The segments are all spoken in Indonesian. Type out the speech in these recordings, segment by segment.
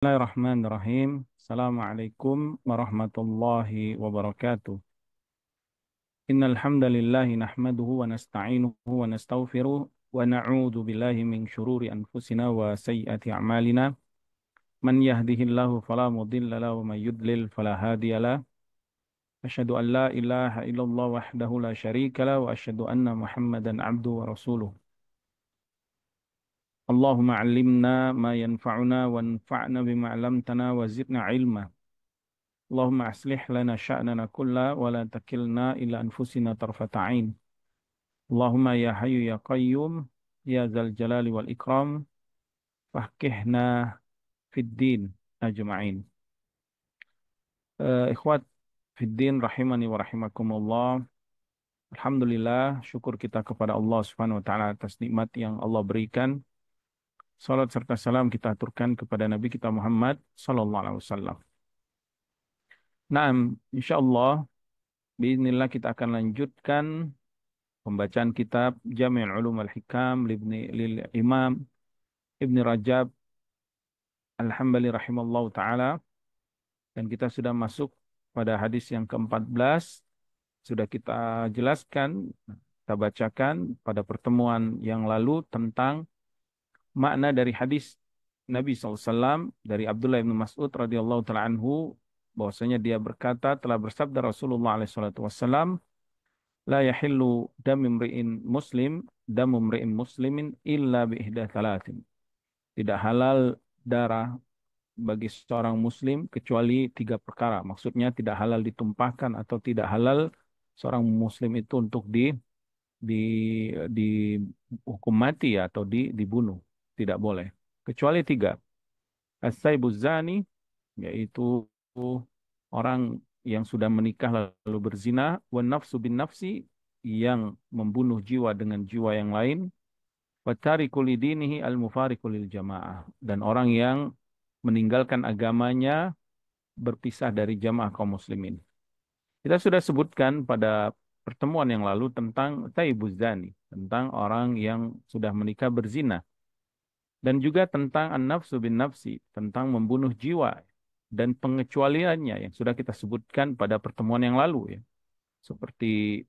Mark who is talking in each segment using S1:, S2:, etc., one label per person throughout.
S1: Bismillahirrahmanirrahim. Assalamualaikum warahmatullahi wabarakatuh. Innal hamdalillahi nahmaduhu wa nasta'inuhu wa nastaghfiruh wa na'udzu billahi min syururi anfusina wa sayyiati a'malina. Man yahdihillahu fala mudilla lahu wa may yudlil fala hadiyalah. Asyhadu an la ilaha illallah wahdahu la syarika lah wa asyhadu anna Muhammadan abduhu wa rasuluh. Allahumma 'allimna ma yanfa'una wanfa'na bima 'allamtana wa zidna 'ilma. Allahumma aslih lana sya'nana kulla wa la takilna ila anfusina tarfata ain. Allahumma ya hayyu ya qayyum ya zal jalali wal ikram fahkihna fid din ajma'in. Ikhwat fid din rahimani wa rahimakumullah. Alhamdulillah, syukur kita kepada Allah Subhanahu wa taala atas nikmat yang Allah berikan. Salat serta salam kita aturkan kepada Nabi kita Muhammad sallallahu alaihi wasallam. Naam, insyaallah bismillah kita akan lanjutkan pembacaan kitab Jami' Ulum Al-Hikam lil Imam Ibn Rajab Al-Hambali rahimallahu taala, dan kita sudah masuk pada hadis yang ke-14. Sudah kita jelaskan, kita bacakan pada pertemuan yang lalu tentang makna dari hadis Nabi SAW dari Abdullah bin Mas'ud radhiyallahu taala anhu, bahwasanya dia berkata, telah bersabda Rasulullah alaihi salatu wasallam, la yahillu damu mri'in muslimin illa bi ihda thalathin. Tidak halal darah bagi seorang muslim kecuali tiga perkara. Maksudnya tidak halal ditumpahkan atau tidak halal seorang muslim itu untuk di dihukum mati ya, atau dibunuh. Tidak boleh. Kecuali tiga. As-saibuz zani, yaitu orang yang sudah menikah lalu berzina, wan nafsu bin nafsi, yang membunuh jiwa dengan jiwa yang lain, wa tariku lidinihi al-mufariqu lil jamaah, dan orang yang meninggalkan agamanya, berpisah dari jamaah kaum muslimin. Kita sudah sebutkan pada pertemuan yang lalu tentang taibuz zani, tentang orang yang sudah menikah berzina, dan juga tentang an-nafsu bin nafsi, tentang membunuh jiwa, dan pengecualiannya yang sudah kita sebutkan pada pertemuan yang lalu ya. Seperti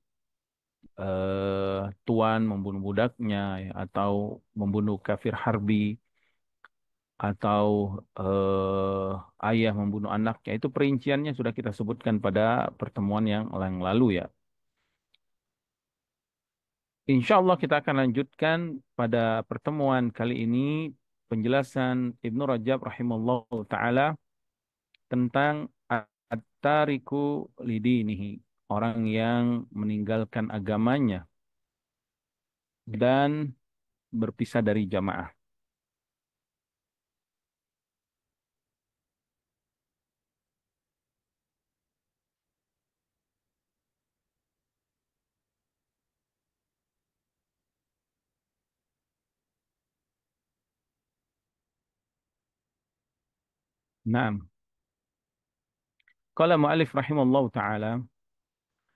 S1: tuan membunuh budaknya ya, atau membunuh kafir harbi, atau ayah membunuh anaknya. Itu perinciannya sudah kita sebutkan pada pertemuan yang lalu ya. Insya Allah kita akan lanjutkan pada pertemuan kali ini penjelasan Ibnu Rajab rahimahullah taala tentang at-tariku lidinihi, orang yang meninggalkan agamanya dan berpisah dari jamaah. Naam. Qala mu'alif rahimahullah taala,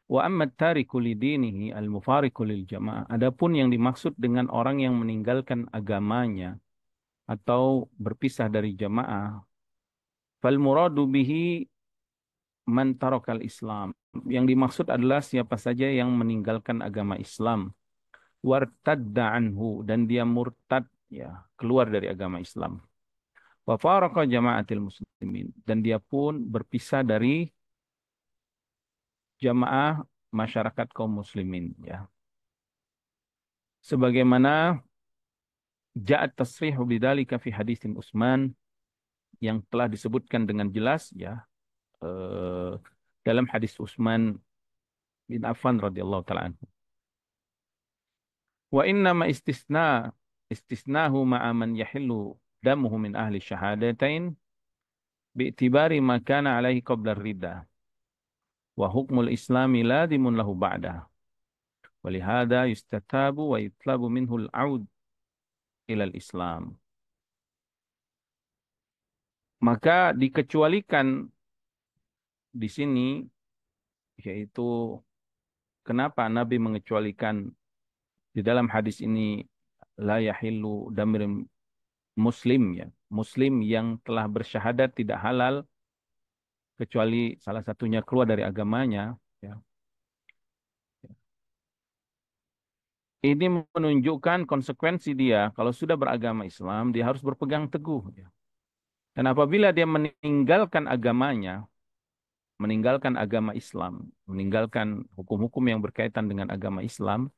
S1: wa amma tariku lidinihi al-mufariqu lil jamaah. Adapun yang dimaksud dengan orang yang meninggalkan agamanya atau berpisah dari jamaah, fal muradu bihi man tarakal Islam. Yang dimaksud adalah siapa saja yang meninggalkan agama Islam, wartadda anhu, dan dia murtad ya, keluar dari agama Islam. Wa faraqa jama'atil muslimin, dan dia pun berpisah dari jamaah masyarakat kaum muslimin ya. Sebagaimana ja'at tasrihu bidzalika fi hadisin Utsman, yang telah disebutkan dengan jelas ya, eh, dalam hadis Utsman bin Affan radhiyallahu taala anhu. Wa inna ma istisnahu ma'a man yahillu damuhu min ahli syahadatain bi'tibari ma kana alaihi qabla ridha wa hukmul islami ladimun lahu ba'da. Walihada yustatabu wa yutlabu minhu al-aud ilal Islam. Maka dikecualikan di sini, yaitu kenapa Nabi mengecualikan di dalam hadis ini, la yahillu muslim ya, muslim yang telah bersyahadat tidak halal kecuali salah satunya keluar dari agamanya, ya. Ini menunjukkan konsekuensi dia kalau sudah beragama Islam dia harus berpegang teguh, ya. Dan apabila dia meninggalkan agamanya, meninggalkan agama Islam, meninggalkan hukum-hukum yang berkaitan dengan agama Islam,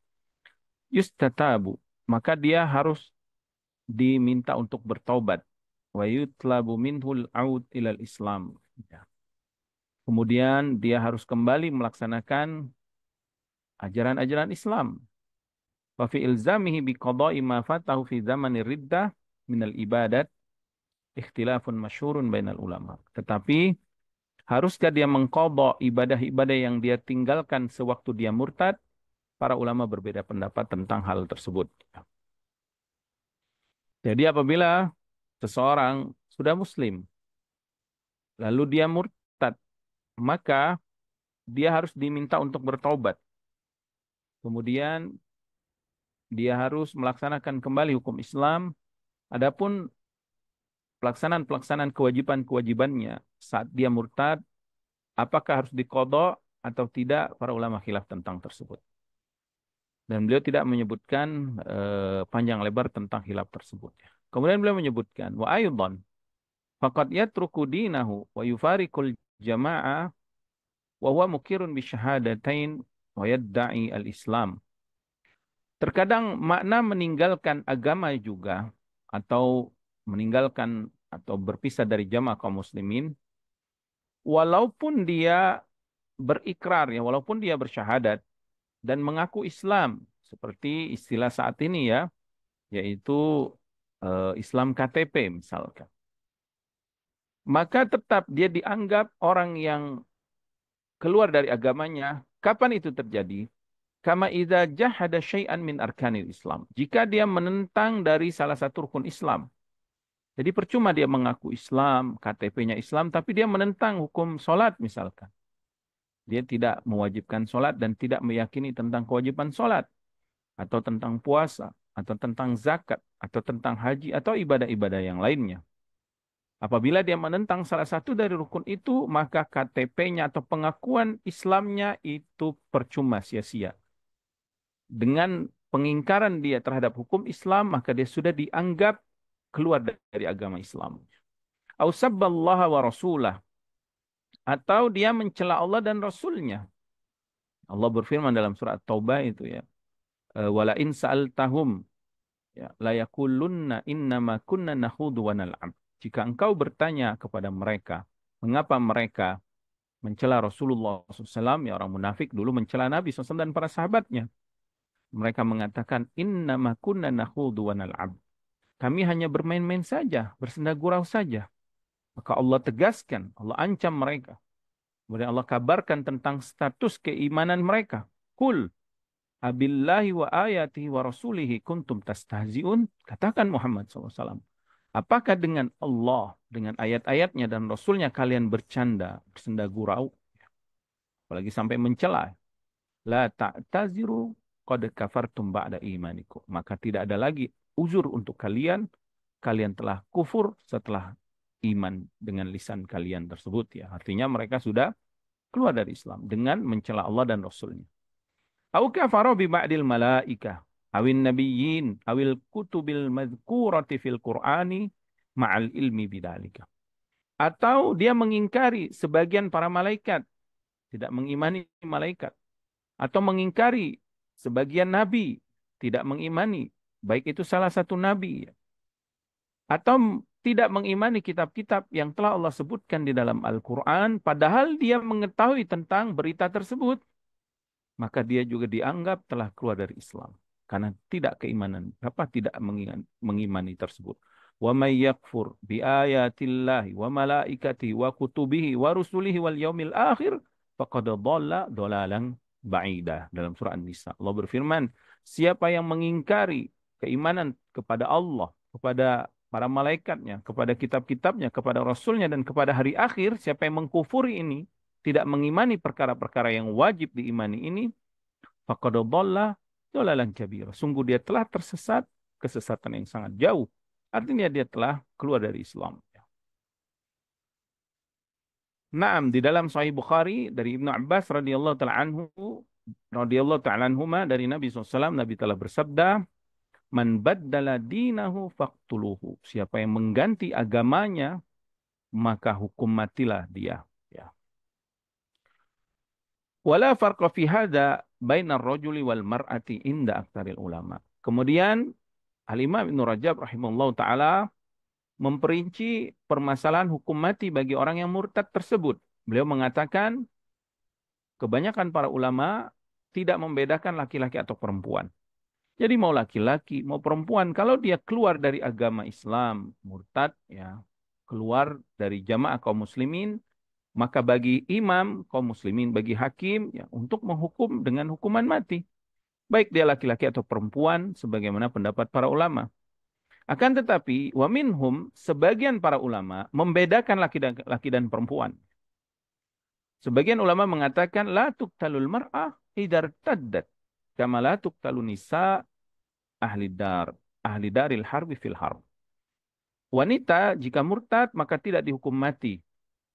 S1: yustatabu, maka dia harus diminta untuk bertaubat. Wa yutlabu minhul aud ilal Islam. Ya. Kemudian dia harus kembali melaksanakan ajaran-ajaran Islam. Wa fi ilzamihi bi qada'i ma fatahu fi zamanir riddah minal ibadat ikhtilafun masyhurun bainal ulama. Tetapi haruskah dia mengqadha ibadah-ibadah yang dia tinggalkan sewaktu dia murtad? Para ulama berbeda pendapat tentang hal tersebut. Jadi apabila seseorang sudah muslim, lalu dia murtad, maka dia harus diminta untuk bertaubat. Kemudian dia harus melaksanakan kembali hukum Islam. Adapun pelaksanaan-pelaksanaan kewajiban-kewajibannya saat dia murtad, apakah harus diqadha atau tidak, para ulama khilaf tentang tersebut. Dan beliau tidak menyebutkan panjang lebar tentang khilaf tersebut. Kemudian beliau menyebutkan, wa aydan faqad yatruku dinahu wa yufariqul jama'ah wa huwa mukirun bi syahadatain wa yadda'i al-Islam. Terkadang makna meninggalkan agama juga atau meninggalkan atau berpisah dari jamaah kaum muslimin walaupun dia berikrar ya, walaupun dia bersyahadat dan mengaku Islam seperti istilah saat ini ya, yaitu Islam KTP misalkan. Maka tetap dia dianggap orang yang keluar dari agamanya. Kapan itu terjadi? Kama idza jahada syai'an min arkanil Islam. Jika dia menentang dari salah satu rukun Islam. Jadi percuma dia mengaku Islam, KTP-nya Islam, tapi dia menentang hukum sholat misalkan. Dia tidak mewajibkan sholat dan tidak meyakini tentang kewajiban sholat. Atau tentang puasa, atau tentang zakat, atau tentang haji, atau ibadah-ibadah yang lainnya. Apabila dia menentang salah satu dari rukun itu, maka KTP-nya atau pengakuan Islamnya itu percuma sia-sia. Dengan pengingkaran dia terhadap hukum Islam, maka dia sudah dianggap keluar dari agama Islam. Au sabballaha wa rasulah. Atau dia mencela Allah dan Rasulnya. Allah berfirman dalam surat Taubah itu ya. Wala in sa'altahum ya, la yakulunna innama kunna nakhudu wa nal'ab. Jika engkau bertanya kepada mereka, mengapa mereka mencela Rasulullah SAW, ya orang munafik dulu mencela Nabi SAW dan para sahabatnya. Mereka mengatakan, innama kunna nakhudu wa nal'ab. Kami hanya bermain-main saja, bersenda gurau saja. Maka Allah tegaskan, Allah ancam mereka. Kemudian Allah kabarkan tentang status keimanan mereka. Kul abillahi wa ayatihi wa rasulihi kuntum tastahzi'un. Katakan Muhammad SAW. Apakah dengan Allah, dengan ayat-ayatnya dan Rasulnya kalian bercanda, bersenda gurau? Apalagi sampai mencela. La ta'taziru qad kafartum ba'da imanikum. Maka tidak ada lagi uzur untuk kalian. Kalian telah kufur setelah iman dengan lisan kalian tersebut. Ya, artinya mereka sudah keluar dari Islam dengan mencela Allah dan Rasulnya. Au kafara bi ba'dil malaikah awin nabiyyin awil kutubil madhkurati fil Qur'ani ma'al ilmi bidzalika. Atau dia mengingkari sebagian para malaikat, tidak mengimani malaikat. Atau mengingkari sebagian nabi, tidak mengimani, baik itu salah satu nabi. Atau tidak mengimani kitab-kitab yang telah Allah sebutkan di dalam Al-Quran, padahal dia mengetahui tentang berita tersebut, maka dia juga dianggap telah keluar dari Islam. Karena tidak keimanan, tidak mengimani tersebut. Wa may yakfur bi ayatillahi wa malaikatihi wa kutubihi wa rusulihi wal yaumil akhir faqad dhalla dhalalan ba'idah. Dalam surah An-Nisa Allah berfirman, siapa yang mengingkari keimanan kepada Allah, kepada para malaikatnya, kepada kitab-kitabnya, kepada rasulnya dan kepada hari akhir, siapa yang mengkufuri ini, tidak mengimani perkara-perkara yang wajib diimani ini, faqad dhalla dhalalan kabira. Sungguh dia telah tersesat kesesatan yang sangat jauh. artinya dia telah keluar dari Islam. Naam, di dalam Sahih Bukhari dari Ibnu Abbas radhiyallahu taala anhuma dari Nabi SAW, Nabi telah bersabda, "Man baddala dinahu faqtuluhu." Siapa yang mengganti agamanya, maka hukum matilah dia. Ya. Wala farqa fi hadza bainar rajuli wal mar'ati inda aktsaril ulama. Kemudian Al-Imam Ibnu Rajab rahimahullah taala memperinci permasalahan hukum mati bagi orang yang murtad tersebut. Beliau mengatakan kebanyakan para ulama tidak membedakan laki-laki atau perempuan. Jadi mau laki-laki, mau perempuan, kalau dia keluar dari agama Islam, murtad, ya, keluar dari jamaah kaum muslimin, maka bagi imam kaum muslimin, bagi hakim, ya, untuk menghukum dengan hukuman mati. Baik dia laki-laki atau perempuan, sebagaimana pendapat para ulama. Akan tetapi, wa minhum, sebagian para ulama membedakan laki dan perempuan. Sebagian ulama mengatakan la tuqtalul mar'ah idar taddat kama la tuqtalun nisa ahli dar ahli daril harbi fil harb. Wanita jika murtad maka tidak dihukum mati.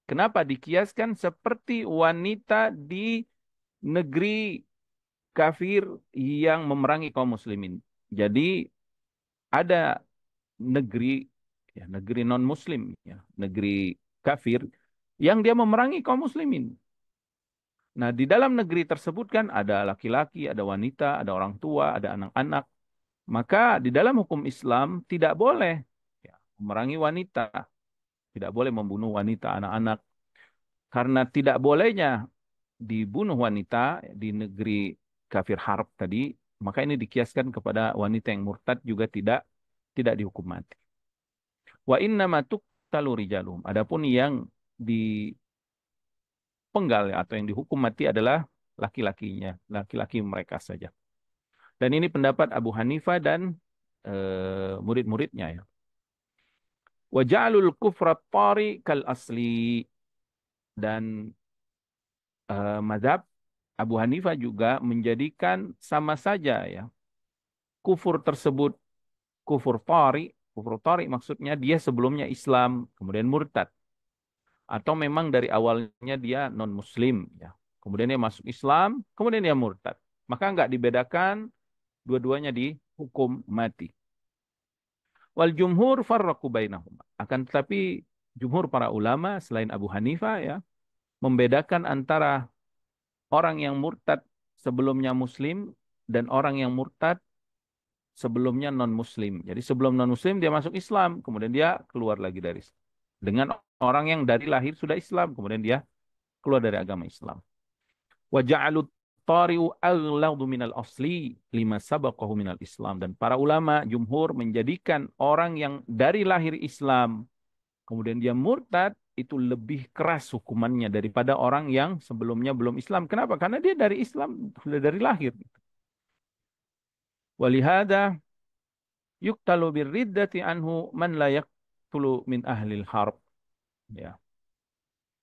S1: Kenapa dikiaskan seperti wanita di negeri kafir yang memerangi kaum muslimin. Jadi ada negeri ya negeri non muslim ya, negeri kafir yang dia memerangi kaum muslimin. Nah, di dalam negeri tersebut kan ada laki-laki, ada wanita, ada orang tua, ada anak-anak. Maka di dalam hukum Islam tidak boleh ya, memerangi wanita, tidak boleh membunuh wanita, anak-anak. Karena tidak bolehnya dibunuh wanita di negeri kafir harb tadi, maka ini dikiaskan kepada wanita yang murtad juga tidak dihukum mati. Wa inna matuk rijalum. Adapun yang dipenggal ya, atau yang dihukum mati adalah laki-lakinya, laki-laki mereka saja. Dan ini pendapat Abu Hanifah dan murid-muridnya ya. Wa ja'alul kufra tari kal asli, dan mazhab Abu Hanifah juga menjadikan sama saja ya kufur tersebut kufur tari. Kufur tari maksudnya dia sebelumnya Islam kemudian murtad, atau memang dari awalnya dia non muslim ya. Kemudian dia masuk Islam, kemudian dia murtad. Maka nggak dibedakan, dua-duanya dihukum mati. Wal jumhur farraqu bainahuma. Akan tetapi jumhur para ulama selain Abu Hanifah ya membedakan antara orang yang murtad sebelumnya muslim dan orang yang murtad sebelumnya non muslim. Jadi sebelum non muslim dia masuk Islam, kemudian dia keluar lagi dari Islam. Dengan orang yang dari lahir sudah Islam, kemudian dia keluar dari agama Islam. Wa ja'alut tari'u aghladu minal asli lima sabaqahu minal Islam. Dan para ulama jumhur menjadikan orang yang dari lahir Islam kemudian dia murtad itu lebih keras hukumannya daripada orang yang sebelumnya belum Islam. Kenapa? Karena dia dari Islam sudah dari lahir. Walihada yuktalu birriddati anhu man la yaqtulu min ahlil harb. Ya,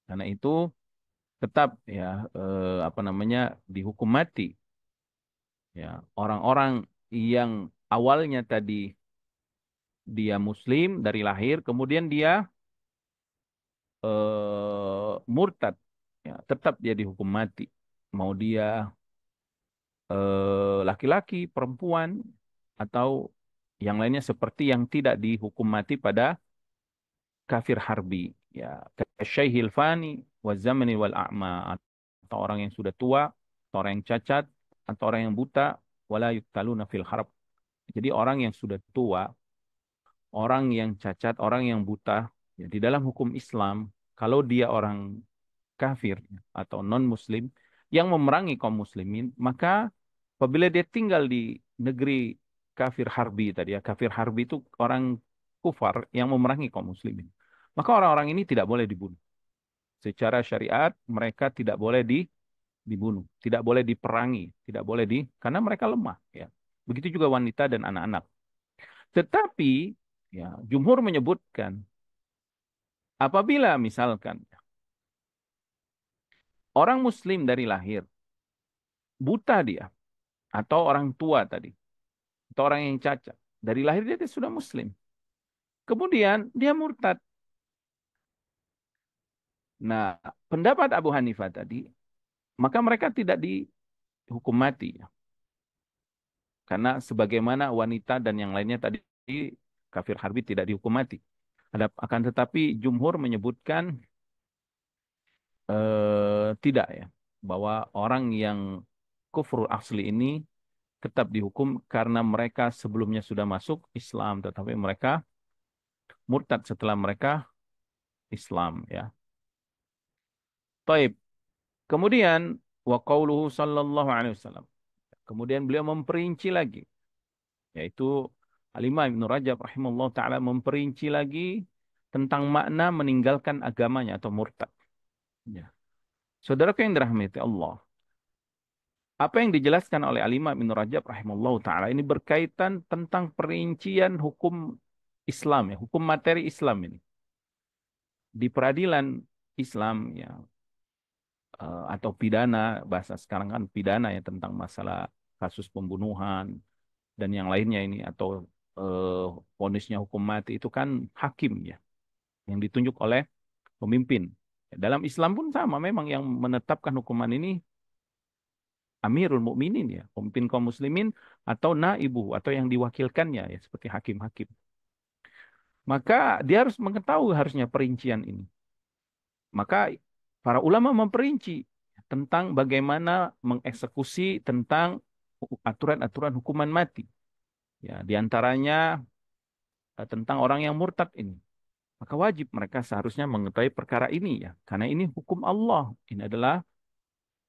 S1: karena itu tetap ya apa namanya dihukum mati ya orang-orang yang awalnya tadi dia muslim dari lahir kemudian dia murtad ya tetap dia dihukum mati, mau dia laki-laki, perempuan atau yang lainnya seperti yang tidak dihukum mati pada kafir harbi ya, kasyaikhil fani wa zamani wal a'ma, atau orang yang sudah tua, atau orang yang cacat, atau orang yang buta, wala yuktaluna fil harb. Jadi orang yang sudah tua, orang yang cacat, orang yang buta, ya, di dalam hukum Islam, kalau dia orang kafir atau non-muslim yang memerangi kaum muslimin, maka apabila dia tinggal di negeri kafir harbi tadi ya, kafir harbi itu orang kufar yang memerangi kaum muslimin. Maka orang-orang ini tidak boleh dibunuh. Secara syariat mereka tidak boleh dibunuh, tidak boleh diperangi, tidak boleh karena mereka lemah ya. Begitu juga wanita dan anak-anak. Tetapi ya, jumhur menyebutkan apabila misalkan orang muslim dari lahir buta dia atau orang tua tadi atau orang yang cacat dari lahir dia sudah muslim. Kemudian dia murtad. Nah, pendapat Abu Hanifah tadi, maka mereka tidak dihukum mati. Karena sebagaimana wanita dan yang lainnya tadi kafir harbi tidak dihukum mati. Akan tetapi jumhur menyebutkan tidak ya, bahwa orang yang kufur asli ini tetap dihukum karena mereka sebelumnya sudah masuk Islam, tetapi mereka murtad setelah mereka Islam ya. Taib. Kemudian wa qauluhu sallallahu alaihi wasallam. Kemudian beliau memperinci lagi, yaitu Al-Imam Ibnu Rajab rahimahullah taala memperinci lagi tentang makna meninggalkan agamanya atau murtad. Ya. Saudaraku yang dirahmati Allah, apa yang dijelaskan oleh Al-Imam Ibnu Rajab rahimahullah taala ini berkaitan tentang perincian hukum Islam ya, hukum materi Islam ini. Di peradilan Islam ya, atau pidana, bahasa sekarang kan pidana ya, tentang masalah kasus pembunuhan dan yang lainnya ini, atau eh, vonisnya hukum mati itu kan hakim ya, yang ditunjuk oleh pemimpin. Dalam Islam pun sama, memang yang menetapkan hukuman ini Amirul Mukminin ya, pemimpin kaum muslimin, atau naibu atau yang diwakilkannya ya, seperti hakim-hakim. Maka dia harus mengetahui harusnya perincian ini. Maka para ulama memperinci tentang bagaimana mengeksekusi tentang aturan-aturan hukuman mati. Ya, diantaranya tentang orang yang murtad ini. Maka wajib mereka seharusnya mengetahui perkara ini ya. Karena ini hukum Allah. Ini adalah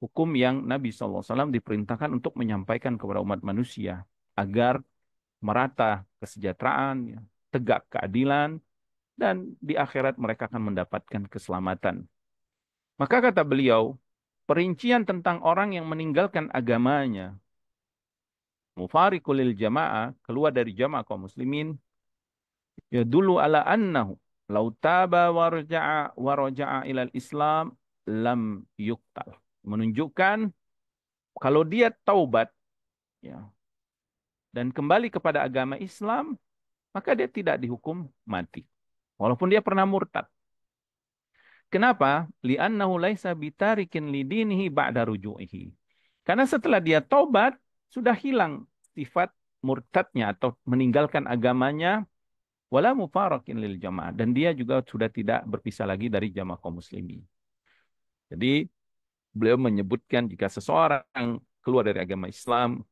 S1: hukum yang Nabi SAW diperintahkan untuk menyampaikan kepada umat manusia. Agar merata kesejahteraan, ya, tegak keadilan, dan di akhirat mereka akan mendapatkan keselamatan. Maka kata beliau, perincian tentang orang yang meninggalkan agamanya, mufariqul jamaah, keluar dari jamaah kaum muslimin, ya dulu ala annahu lau taba wa raja'a ilal Islam lam yuktal. Menunjukkan kalau dia taubat ya dan kembali kepada agama Islam, maka dia tidak dihukum mati. Walaupun dia pernah murtad. Kenapa? Li'annahu laisa bitarikin lidinihi ba'da ruju'ihi. Karena setelah dia taubat, sudah hilang sifat murtadnya atau meninggalkan agamanya, wala mufarakin lil jamaah. Dan dia juga sudah tidak berpisah lagi dari jamaah kaum muslimin. Jadi beliau menyebutkan jika seseorang keluar dari agama Islam,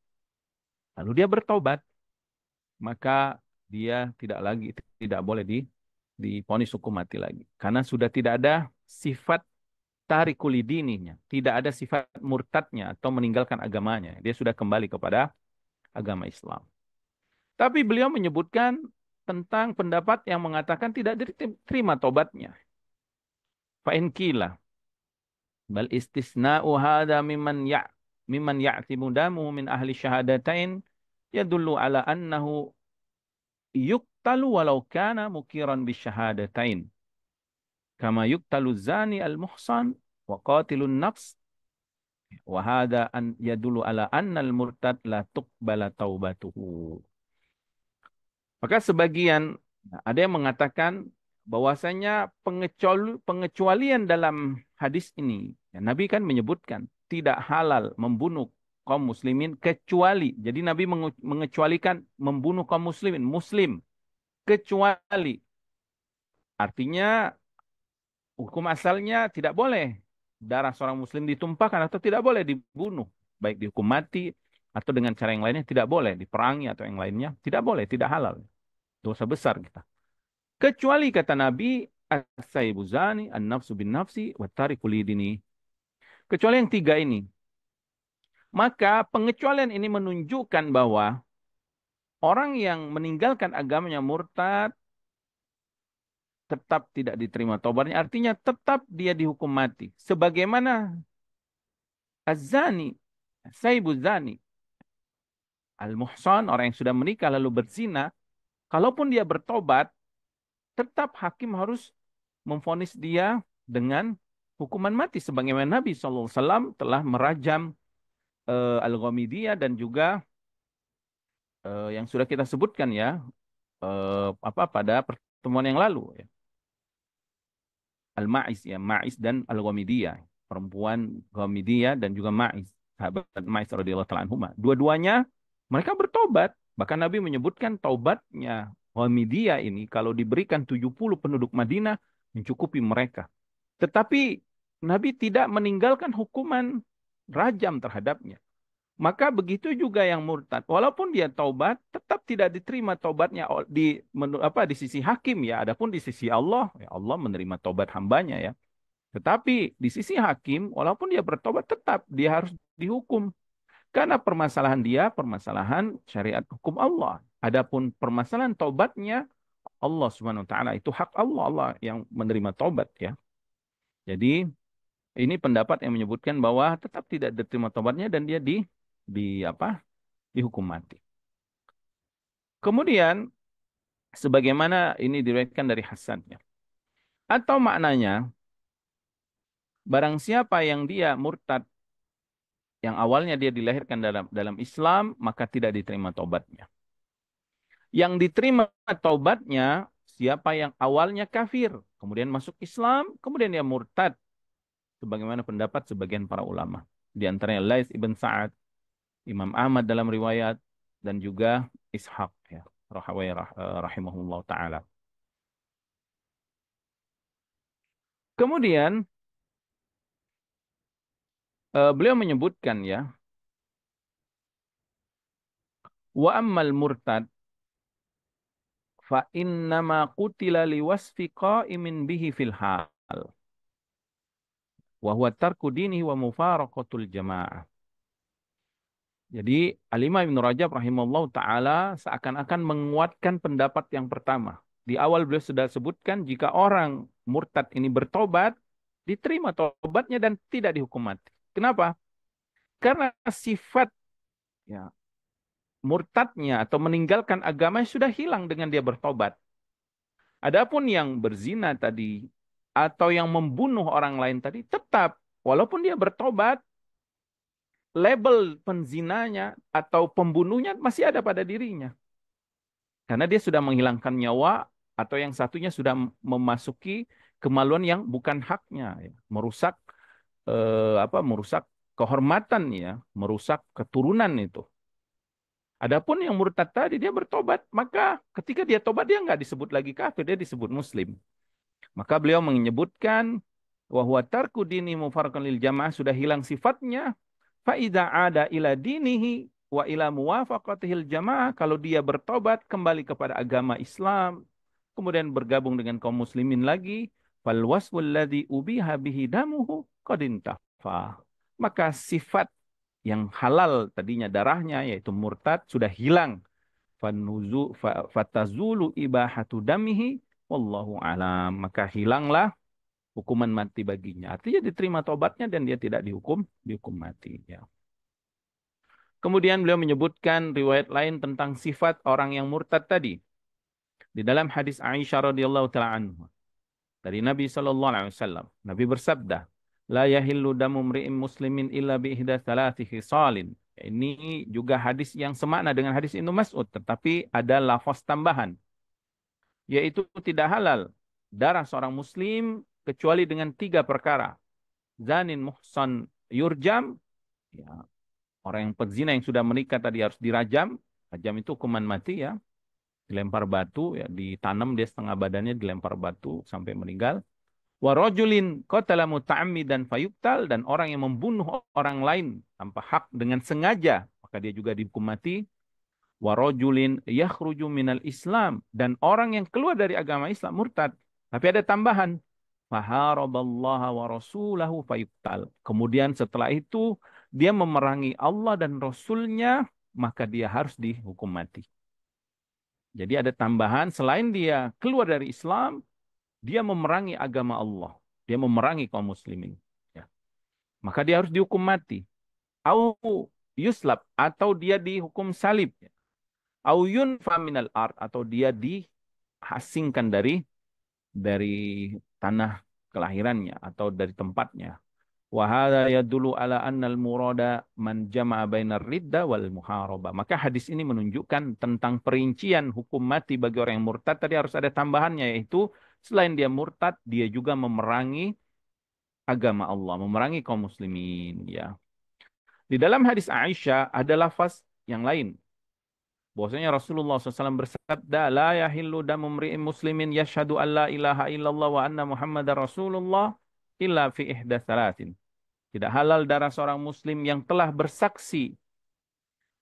S1: lalu dia bertaubat, maka dia tidak boleh divonis hukum mati lagi. Karena sudah tidak ada sifat tarikulidininya, tidak ada sifat murtadnya atau meninggalkan agamanya. Dia sudah kembali kepada agama Islam. Tapi beliau menyebutkan tentang pendapat yang mengatakan tidak diterima tobatnya. Fa'in kila bal istisna'u hadha mimman ya'timu damu min ahli syahadatain yadullu ala annahu yuqtalu walau kana mukiran bisyahadatain kama yuqtalu zani al-muhsan wa qatilun nafs wa hadha an yadullu ala annal murtad la tuqbala taubatuhu. Maka sebagian ada yang mengatakan bahwasanya pengecualian dalam hadis ini, ya, Nabi kan menyebutkan tidak halal membunuh kaum muslimin kecuali, jadi Nabi mengecualikan membunuh kaum muslimin, muslim, kecuali. Artinya hukum asalnya tidak boleh darah seorang muslim ditumpahkan atau tidak boleh dibunuh, baik dihukum mati atau dengan cara yang lainnya, tidak boleh diperangi atau yang lainnya, tidak boleh, tidak halal. Dosa besar kita. Kecuali kata Nabi, as-sayyibu zani, an-nafsu bin nafsi, wa tariku lidini. Kecuali yang tiga ini. Maka pengecualian ini menunjukkan bahwa orang yang meninggalkan agamanya murtad tetap tidak diterima taubatnya. Artinya tetap dia dihukum mati. Sebagaimana az-zani, sayyibu zani, al-muhsan, orang yang sudah menikah lalu berzina, kalaupun dia bertobat, tetap hakim harus memvonis dia dengan hukuman mati. Sebagaimana Nabi SAW telah merajam Al-Ghamidiyah dan juga yang sudah kita sebutkan ya, pada pertemuan yang lalu ya. Al-Ma'iz ya, Ma'iz dan Al-Ghamidiyah, perempuan Ghamidiyah dan juga Ma'iz, sahabat Ma'iz radhiyallahu taala anhuma. Dua-duanya mereka bertobat. Bahkan Nabi menyebutkan taubatnya Ghamidiyah ini kalau diberikan 70 penduduk Madinah mencukupi mereka. Tetapi Nabi tidak meninggalkan hukuman rajam terhadapnya. Maka begitu juga yang murtad, walaupun dia taubat, tetap tidak diterima taubatnya di sisi hakim ya. Adapun di sisi Allah, ya Allah menerima taubat hambanya ya. Tetapi di sisi hakim, walaupun dia bertobat, tetap dia harus dihukum. Karena permasalahan dia, permasalahan syariat hukum Allah. Adapun permasalahan taubatnya, Allah Subhanahu wa taala itu hak Allah, Allah yang menerima taubat ya. Jadi ini pendapat yang menyebutkan bahwa tetap tidak diterima taubatnya dan dia di apa? Dihukum mati. Kemudian sebagaimana ini diriwayatkan dari Hasan ya. Atau maknanya barang siapa yang dia murtad yang awalnya dia dilahirkan dalam Islam maka tidak diterima taubatnya. Yang diterima taubatnya siapa yang awalnya kafir, kemudian masuk Islam, kemudian dia murtad sebagaimana pendapat sebagian para ulama. Di antaranya Lais ibn Sa'ad, Imam Ahmad dalam riwayat dan juga Ishaq ya, rahimahullah taala. Kemudian beliau menyebutkan ya, wa ammal murtad fa innama qutila liwasfi qa'imin bihi fil hal wa huwa tarku dinihi wa mufaraqatul jamaah. Jadi Al-Imam Ibnu Rajab rahimahullah taala seakan-akan menguatkan pendapat yang pertama. Di awal beliau sudah sebutkan jika orang murtad ini bertobat, diterima tobatnya dan tidak dihukum mati. Kenapa? Karena sifat ya, murtadnya atau meninggalkan agama sudah hilang dengan dia bertobat. Adapun yang berzina tadi atau yang membunuh orang lain tadi tetap walaupun dia bertobat, label penzinanya atau pembunuhnya masih ada pada dirinya. Karena dia sudah menghilangkan nyawa atau yang satunya sudah memasuki kemaluan yang bukan haknya, ya. Merusak merusak kehormatan ya, merusak keturunan itu. Adapun yang murtad tadi dia bertobat, maka ketika dia tobat dia nggak disebut lagi kafir, dia disebut muslim. Maka beliau menyebutkan wa tarku dini mufarqan lil jamaah sudah hilang sifatnya fa idza ada ila dinihi wa ila muwafaqatihil jamaah kalau dia bertobat kembali kepada agama Islam kemudian bergabung dengan kaum muslimin lagi fal wasful ladzi ubiha bihi damuhu qad intafa. Maka sifat yang halal tadinya darahnya yaitu murtad sudah hilang fatazulu ibahatu damihi wallahu alam. Maka hilanglah hukuman mati baginya. Artinya diterima tobatnya dan dia tidak dihukum mati. Ya. Kemudian beliau menyebutkan riwayat lain tentang sifat orang yang murtad tadi. Di dalam hadis Aisyah radhiyallahu taala anha dari Nabi sallallahu alaihi wasallam, Nabi bersabda, "La yahillu damu mri'in muslimin illa bi ihda thalathi khisalin." Ini juga hadis yang semakna dengan hadis Ibnu Mas'ud, tetapi ada lafaz tambahan, yaitu tidak halal darah seorang muslim kecuali dengan tiga perkara. Zanin muhsan yurjam, ya, orang yang pezina yang sudah menikah tadi harus dirajam. Rajam itu hukuman mati ya. Dilempar batu, ya, ditanam dia setengah badannya dilempar batu sampai meninggal. Warojulin qatala muta'ammidan fayuqtal dan orang yang membunuh orang lain tanpa hak dengan sengaja maka dia juga dihukum mati. Warojulin yakhruju minal Islam dan orang yang keluar dari agama Islam murtad. Tapi ada tambahan. Faharaballaha wa rasulahu fayuqtal. Kemudian setelah itu dia memerangi Allah dan Rasulnya maka dia harus dihukum mati. Jadi ada tambahan selain dia keluar dari Islam dia memerangi agama Allah. Dia memerangi kaum muslimin. Ya. Maka dia harus dihukum mati. Au yuslab. Atau dia dihukum salib. Au yunfa minal ard. Atau dia diasingkan dari tanah kelahirannya. Atau dari tempatnya. Wa hadza yadullu ala annal murada man jama'a bainar ridda wal muharabah. Maka hadis ini menunjukkan tentang perincian hukum mati bagi orang yang murtad. Tadi harus ada tambahannya, yaitu selain dia murtad, dia juga memerangi agama Allah, memerangi kaum muslimin. Ya. Di dalam hadis Aisyah ada lafaz yang lain. Bahwasanya Rasulullah SAW bersabda, la yahillu damu mri'in muslimin yashhadu an la ilaha illallah wa anna muhammadar rasulullah illa fi ihda salatin. Tidak halal darah seorang muslim yang telah bersaksi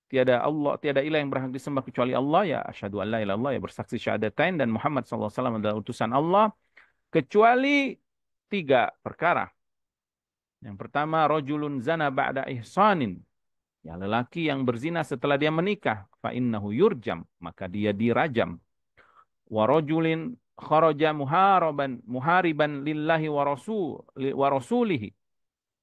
S1: tiada ilah yang berhak disembah kecuali Allah, ya asyhadu an la ilaha illallah, ya bersaksi syahadatain dan Muhammad SAW adalah utusan Allah, kecuali tiga perkara. Yang pertama, rajulun zana ba'da ihsanin. Ya, lelaki yang berzina setelah dia menikah, fa innahu yurjam, maka dia dirajam. Wa rajulin kharaja muhariban lillahi wa rasulihi.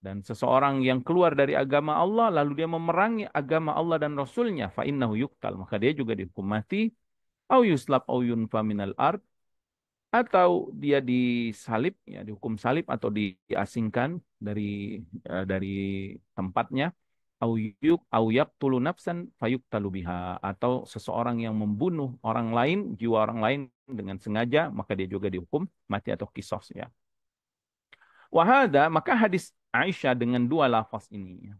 S1: Dan seseorang yang keluar dari agama Allah lalu dia memerangi agama Allah dan Rasulnya, fa innahu yuqtal, maka dia juga dihukum mati, au yuslab au yunfa minal ard, atau dia disalib, ya dihukum salib atau diasingkan dari dari tempatnya, au yaqtulu nafsan fayuqtalu biha, atau seseorang yang membunuh orang lain, jiwa orang lain dengan sengaja, maka dia juga dihukum mati atau kisos, ya. Wahada, maka hadis Aisyah dengan dua lafaz ini,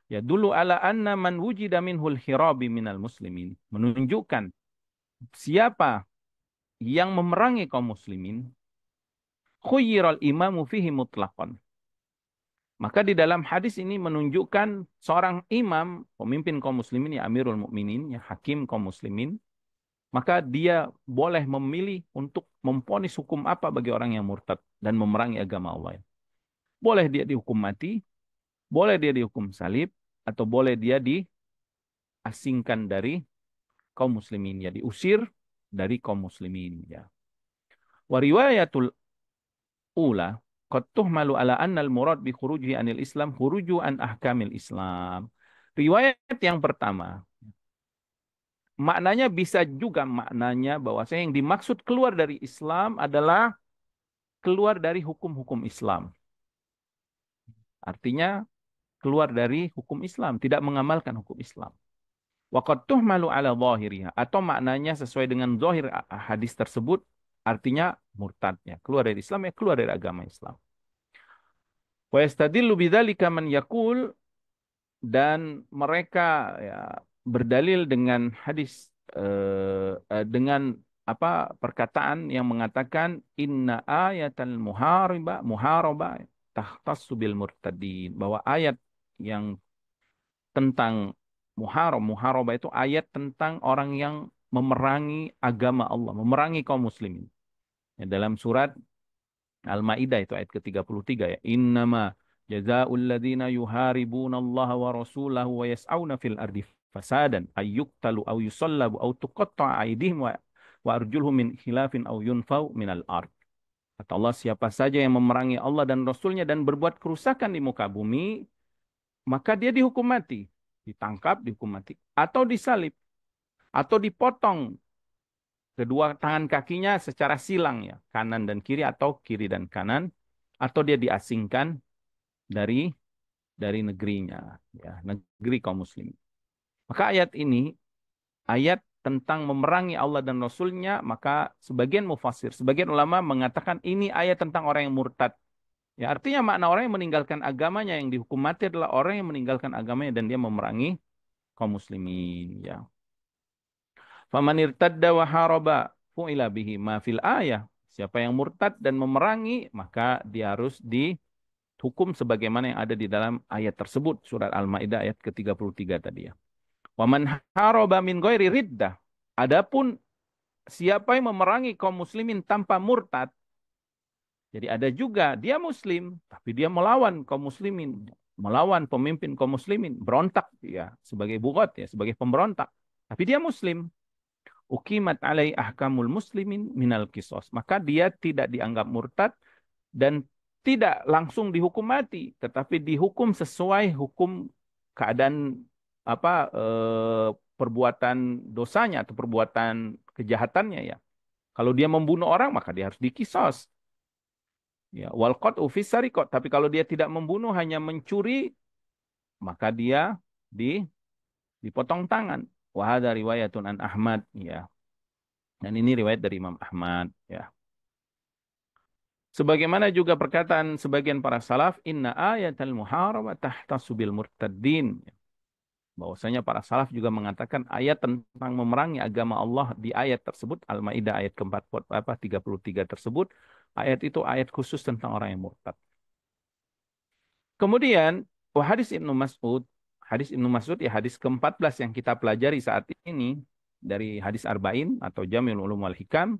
S1: ya dulu ala anna man wujida minhul hirabi minal muslimin, menunjukkan siapa yang memerangi kaum muslimin, khuyyiral imamu fihi mutlaqan. Maka di dalam hadis ini menunjukkan seorang imam, pemimpin kaum muslimin, ya Amirul Mukminin, ya hakim kaum muslimin, maka dia boleh memilih untuk memponis hukum apa bagi orang yang murtad dan memerangi agama Allah. Boleh dia dihukum mati, boleh dia dihukum salib, atau boleh dia diasingkan dari kaum muslimin, ya diusir dari kaum muslimin, ya. Wa riwayatul ula qad tuhmalu ala anna al-murad bi khuruji anil Islam khuruju an ahkamil Islam. Riwayat yang pertama, maknanya bisa juga maknanya bahwasanya yang dimaksud keluar dari Islam adalah keluar dari hukum-hukum Islam. Artinya keluar dari hukum Islam, tidak mengamalkan hukum Islam. Waqad tuhmalu ala zahiriha, atau maknanya sesuai dengan zahir hadis tersebut, artinya murtadnya, keluar dari Islam, ya keluar dari agama Islam. Wa yastadillu bidzalika man yaqul, dan mereka ya berdalil dengan hadis dengan apa perkataan yang mengatakan inna ayatal muharaba tahtassu bil murtadin, bahwa ayat yang tentang muharaba itu ayat tentang orang yang memerangi agama Allah, memerangi kaum muslimin. Ya, dalam surat Al-Maidah itu ayat ke-33, ya. Innama jazaa'ul ladzina yuharibuna Allah wa rasulahu wa yas'auna fil ardi fasadan ayyuqtalu aw yusallabu aw tuqatta'a aydihim wa arjuluhum min khilafin aw yunfau minal ard. Kata Allah, siapa saja yang memerangi Allah dan Rasulnya dan berbuat kerusakan di muka bumi, maka dia dihukum mati, ditangkap, dihukum mati, atau disalib, atau dipotong kedua tangan kakinya secara silang, ya, kanan dan kiri atau kiri dan kanan, atau dia diasingkan dari negerinya, ya, negeri kaum muslim. Maka ayat ini ayat tentang memerangi Allah dan Rasulnya, maka sebagian mufassir, sebagian ulama mengatakan ini ayat tentang orang yang murtad. Ya, artinya makna orang yang meninggalkan agamanya, yang dihukum mati adalah orang yang meninggalkan agamanya dan dia memerangi kaum muslimin, ya. Faman irtadda wa haraba fu'ila bihi ma fil ayah. Siapa yang murtad dan memerangi, maka dia harus dihukum sebagaimana yang ada di dalam ayat tersebut, surat Al-Maidah ayat ke-33 tadi, ya. Waman haraba min ghairi riddah. Adapun siapa yang memerangi kaum muslimin tanpa murtad, jadi ada juga dia muslim tapi dia melawan kaum muslimin, melawan pemimpin kaum muslimin, berontak, ya, sebagai bugot, ya, sebagai pemberontak. Tapi dia muslim, ukimat alai ahkamul muslimin minal kisos, maka dia tidak dianggap murtad dan tidak langsung dihukum mati, tetapi dihukum sesuai hukum keadaan apa perbuatan dosanya atau perbuatan kejahatannya, ya. Kalau dia membunuh orang maka dia harus dikisos. Ya, wal qat'u fis sariqah. Tapi kalau dia tidak membunuh, hanya mencuri, maka dia di dipotong tangan. Wa hadza riwayatun an Ahmad, ya. Dan ini riwayat dari Imam Ahmad, ya. Sebagaimana juga perkataan sebagian para salaf, inna ayatal muharabah tahtasu bil murtaddin. Bahwasanya para salaf juga mengatakan ayat tentang memerangi agama Allah di ayat tersebut, Al-Maidah ayat keempat apa 33 tersebut, ayat itu ayat khusus tentang orang yang murtad. Kemudian hadis Ibnu Mas'ud ya hadis ke-14 yang kita pelajari saat ini dari hadis Arba'in atau Jami'ul Ulum wal Hikam,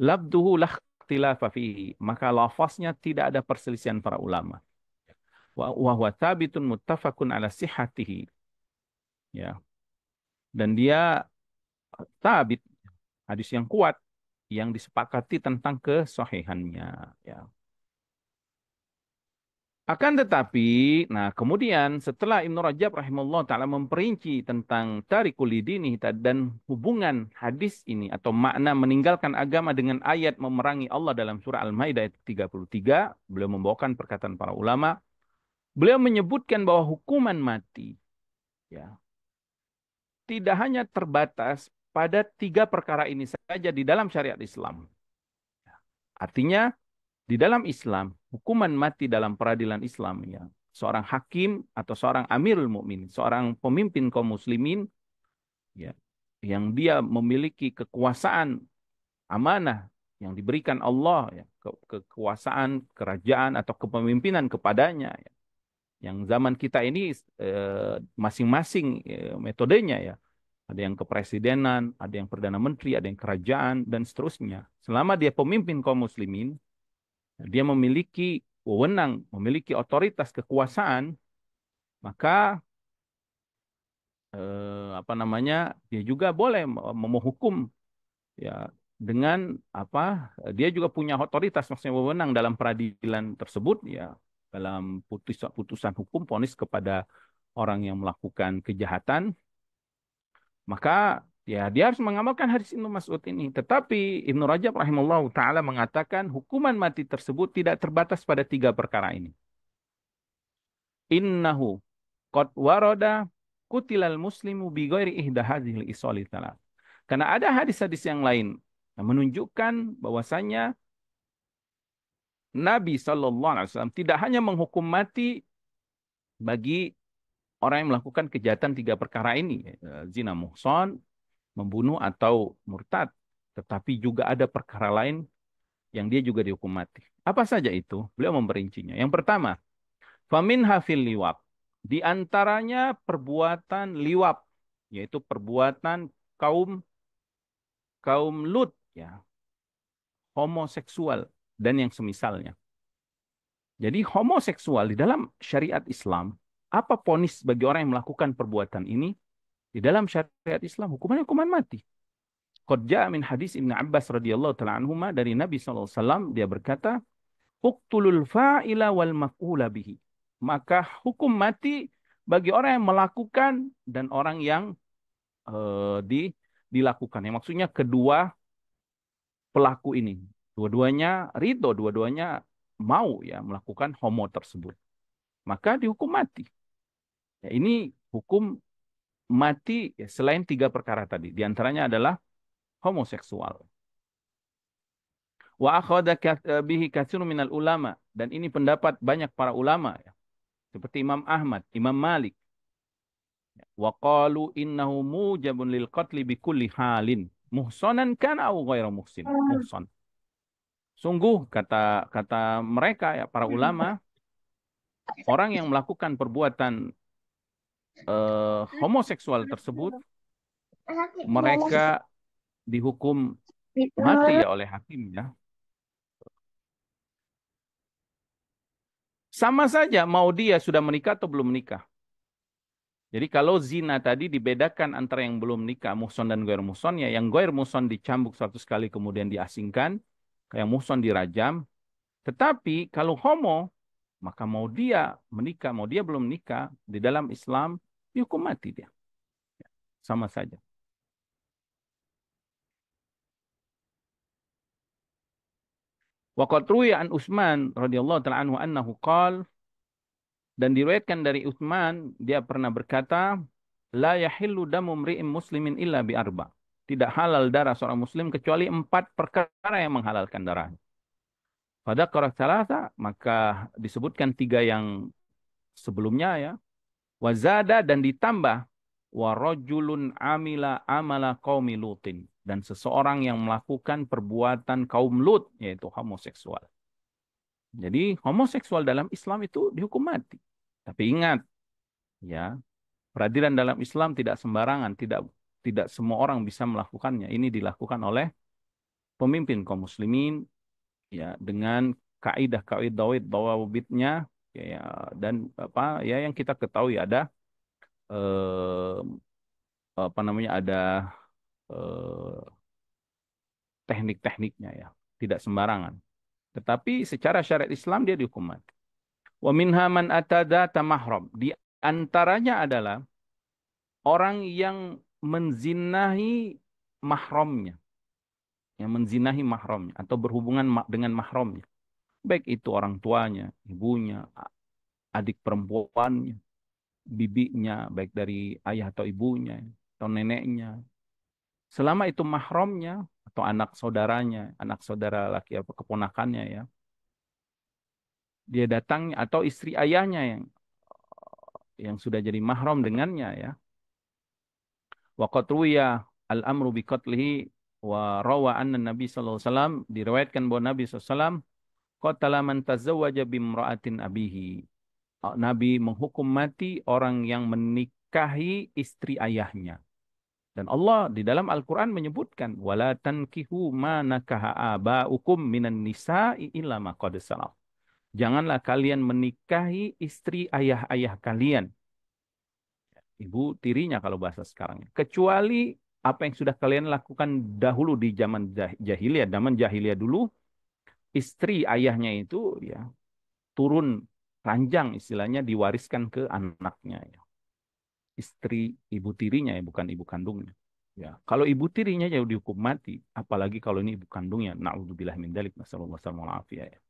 S1: labduhu lah ikhtilafa fihi, maka lafaznya tidak ada perselisihan para ulama. Wa huwa thabitun muttafaqun ala sihhatihi. Ya. Dan dia tabit, hadis yang kuat yang disepakati tentang kesahihannya, ya. Akan tetapi, nah kemudian setelah Ibnu Rajab rahimahullah ta'ala memperinci tentang tarikul lidini dan hubungan hadis ini atau makna meninggalkan agama dengan ayat memerangi Allah dalam surah Al-Maidah ayat 33, beliau membawakan perkataan para ulama. Beliau menyebutkan bahwa hukuman mati, ya, tidak hanya terbatas pada tiga perkara ini saja di dalam syariat Islam. Artinya di dalam Islam, hukuman mati dalam peradilan Islam, ya, seorang hakim atau seorang amirul mukminin, seorang pemimpin kaum muslimin, ya, yang dia memiliki kekuasaan amanah yang diberikan Allah, ya, kekuasaan kerajaan atau kepemimpinan kepadanya, ya. Yang zaman kita ini masing-masing metodenya, ya. Ada yang kepresidenan, ada yang perdana menteri, ada yang kerajaan dan seterusnya. Selama dia pemimpin kaum muslimin, dia memiliki wewenang, memiliki otoritas kekuasaan, maka apa namanya, dia juga boleh menghukum, ya, dengan apa? Dia juga punya otoritas, maksudnya wewenang dalam peradilan tersebut, ya, dalam putusan hukum vonis kepada orang yang melakukan kejahatan, maka ya dia harus mengamalkan hadis Ibnu Mas'ud ini. Tetapi Ibnu Rajab rahimahullah taala mengatakan hukuman mati tersebut tidak terbatas pada tiga perkara ini. Innahu qad warada kutilal muslimu bi ghairi ihda hadhil isoli taala. Karena ada hadis-hadis yang lain yang menunjukkan bahwasanya Nabi Shallallahu Alaihi Wasallam tidak hanya menghukum mati bagi orang yang melakukan kejahatan tiga perkara ini, zina muhson, membunuh atau murtad, tetapi juga ada perkara lain yang dia juga dihukum mati. Apa saja itu? Beliau memperincinya. Yang pertama, famin hafil liwat. Di antaranya perbuatan liwat, yaitu perbuatan kaum kaum Lut, ya, homoseksual dan yang semisalnya. Jadi homoseksual di dalam syariat Islam, apa ponis bagi orang yang melakukan perbuatan ini? Di dalam syariat Islam hukumannya hukuman mati. Qad ja'a min hadis Ibnu Abbas radhiyallahu taala anhuma dari Nabi sallallahu alaihi wasallam, dia berkata, "Uqtulul fa'ila wal maf'ula bihi." Maka hukum mati bagi orang yang melakukan dan orang yang dilakukan. Yang maksudnya kedua pelaku ini, dua-duanya ridho, dua-duanya mau, ya, melakukan homo tersebut, maka dihukum mati. Ya, ini hukum mati, ya, selain tiga perkara tadi. Di antaranya adalah homoseksual. Wa akhadha bihi katsirun minal ulama, dan ini pendapat banyak para ulama, ya, seperti Imam Ahmad, Imam Malik. Wa qalu innahu mujabun lil qatli bi kulli halin muhsanan kana au ghairu muhsan. Sungguh kata kata mereka, ya, para ulama, orang yang melakukan perbuatan homoseksual tersebut, mereka dihukum mati, ya, oleh hakim, ya. Sama saja mau dia sudah menikah atau belum menikah. Jadi kalau zina tadi dibedakan antara yang belum nikah, muhson dan goir muhson, ya, yang goir muhson dicambuk 100 kali kemudian diasingkan, yang muhson dirajam. Tetapi kalau homo, maka mau dia menikah, mau dia belum nikah, di dalam Islam dihukum mati dia. Sama saja. Wa qad ruwiya an Utsman radhiyallahu ta'ala anhu annahu qala, dan diriwayatkan dari Utsman dia pernah berkata, la yahillu damu mri'in muslimin illa bi arba. Tidak halal darah seorang muslim kecuali 4 perkara yang menghalalkan darah. Pada qara salasa, maka disebutkan 3 yang sebelumnya ya. Wazada, dan ditambah wa rajulun amila amala qaumi lutin, dan seseorang yang melakukan perbuatan kaum Lut, yaitu homoseksual. Jadi homoseksual dalam Islam itu dihukum mati. Tapi ingat ya, peradilan dalam Islam tidak sembarangan, tidak tidak semua orang bisa melakukannya. Ini dilakukan oleh pemimpin kaum muslimin ya, dengan kaidah-kaidah dawabitnya ya, ya, dan apa ya yang kita ketahui ada eh, apa namanya, ada eh, teknik-tekniknya ya, tidak sembarangan. Tetapi secara syariat Islam dia dihukum mati. Wa minha man atada tamahram. Di antaranya adalah orang yang menzinahi mahramnya, yang menzinahi mahramnya atau berhubungan dengan mahramnya. Baik itu orang tuanya, ibunya, adik perempuannya, bibinya, baik dari ayah atau ibunya, atau neneknya. Selama itu mahramnya, atau anak saudaranya, anak saudara laki atau keponakannya ya, dia datang, atau istri ayahnya yang sudah jadi mahram dengannya ya. Wa qad ruwiya al-amru bi qatlihi wa rawa anna Nabi sallallahu alaihi wasallam, diriwayatkan bahwa Nabi sallallahu alaihi wasallam qatala man tazawwaja bimra'atin abihi. Nabi menghukum mati orang yang menikahi istri ayahnya. Dan Allah di dalam Al-Quran menyebutkan, wala tankihu ma nakaha aba'ukum minan nisa'i illa ma qad salaf. Janganlah kalian menikahi istri ayah-ayah kalian, ibu tirinya kalau bahasa sekarang, kecuali apa yang sudah kalian lakukan dahulu di zaman jahiliyah. Zaman jahiliyah dulu, istri ayahnya itu ya turun ranjang, istilahnya diwariskan ke anaknya ya. Istri ibu tirinya ya, bukan ibu kandungnya. Ya, kalau ibu tirinya ya dihukum mati, apalagi kalau ini ibu kandungnya. Na'udzubillah min dzalik, nasallallahu alaihi wasallam ya.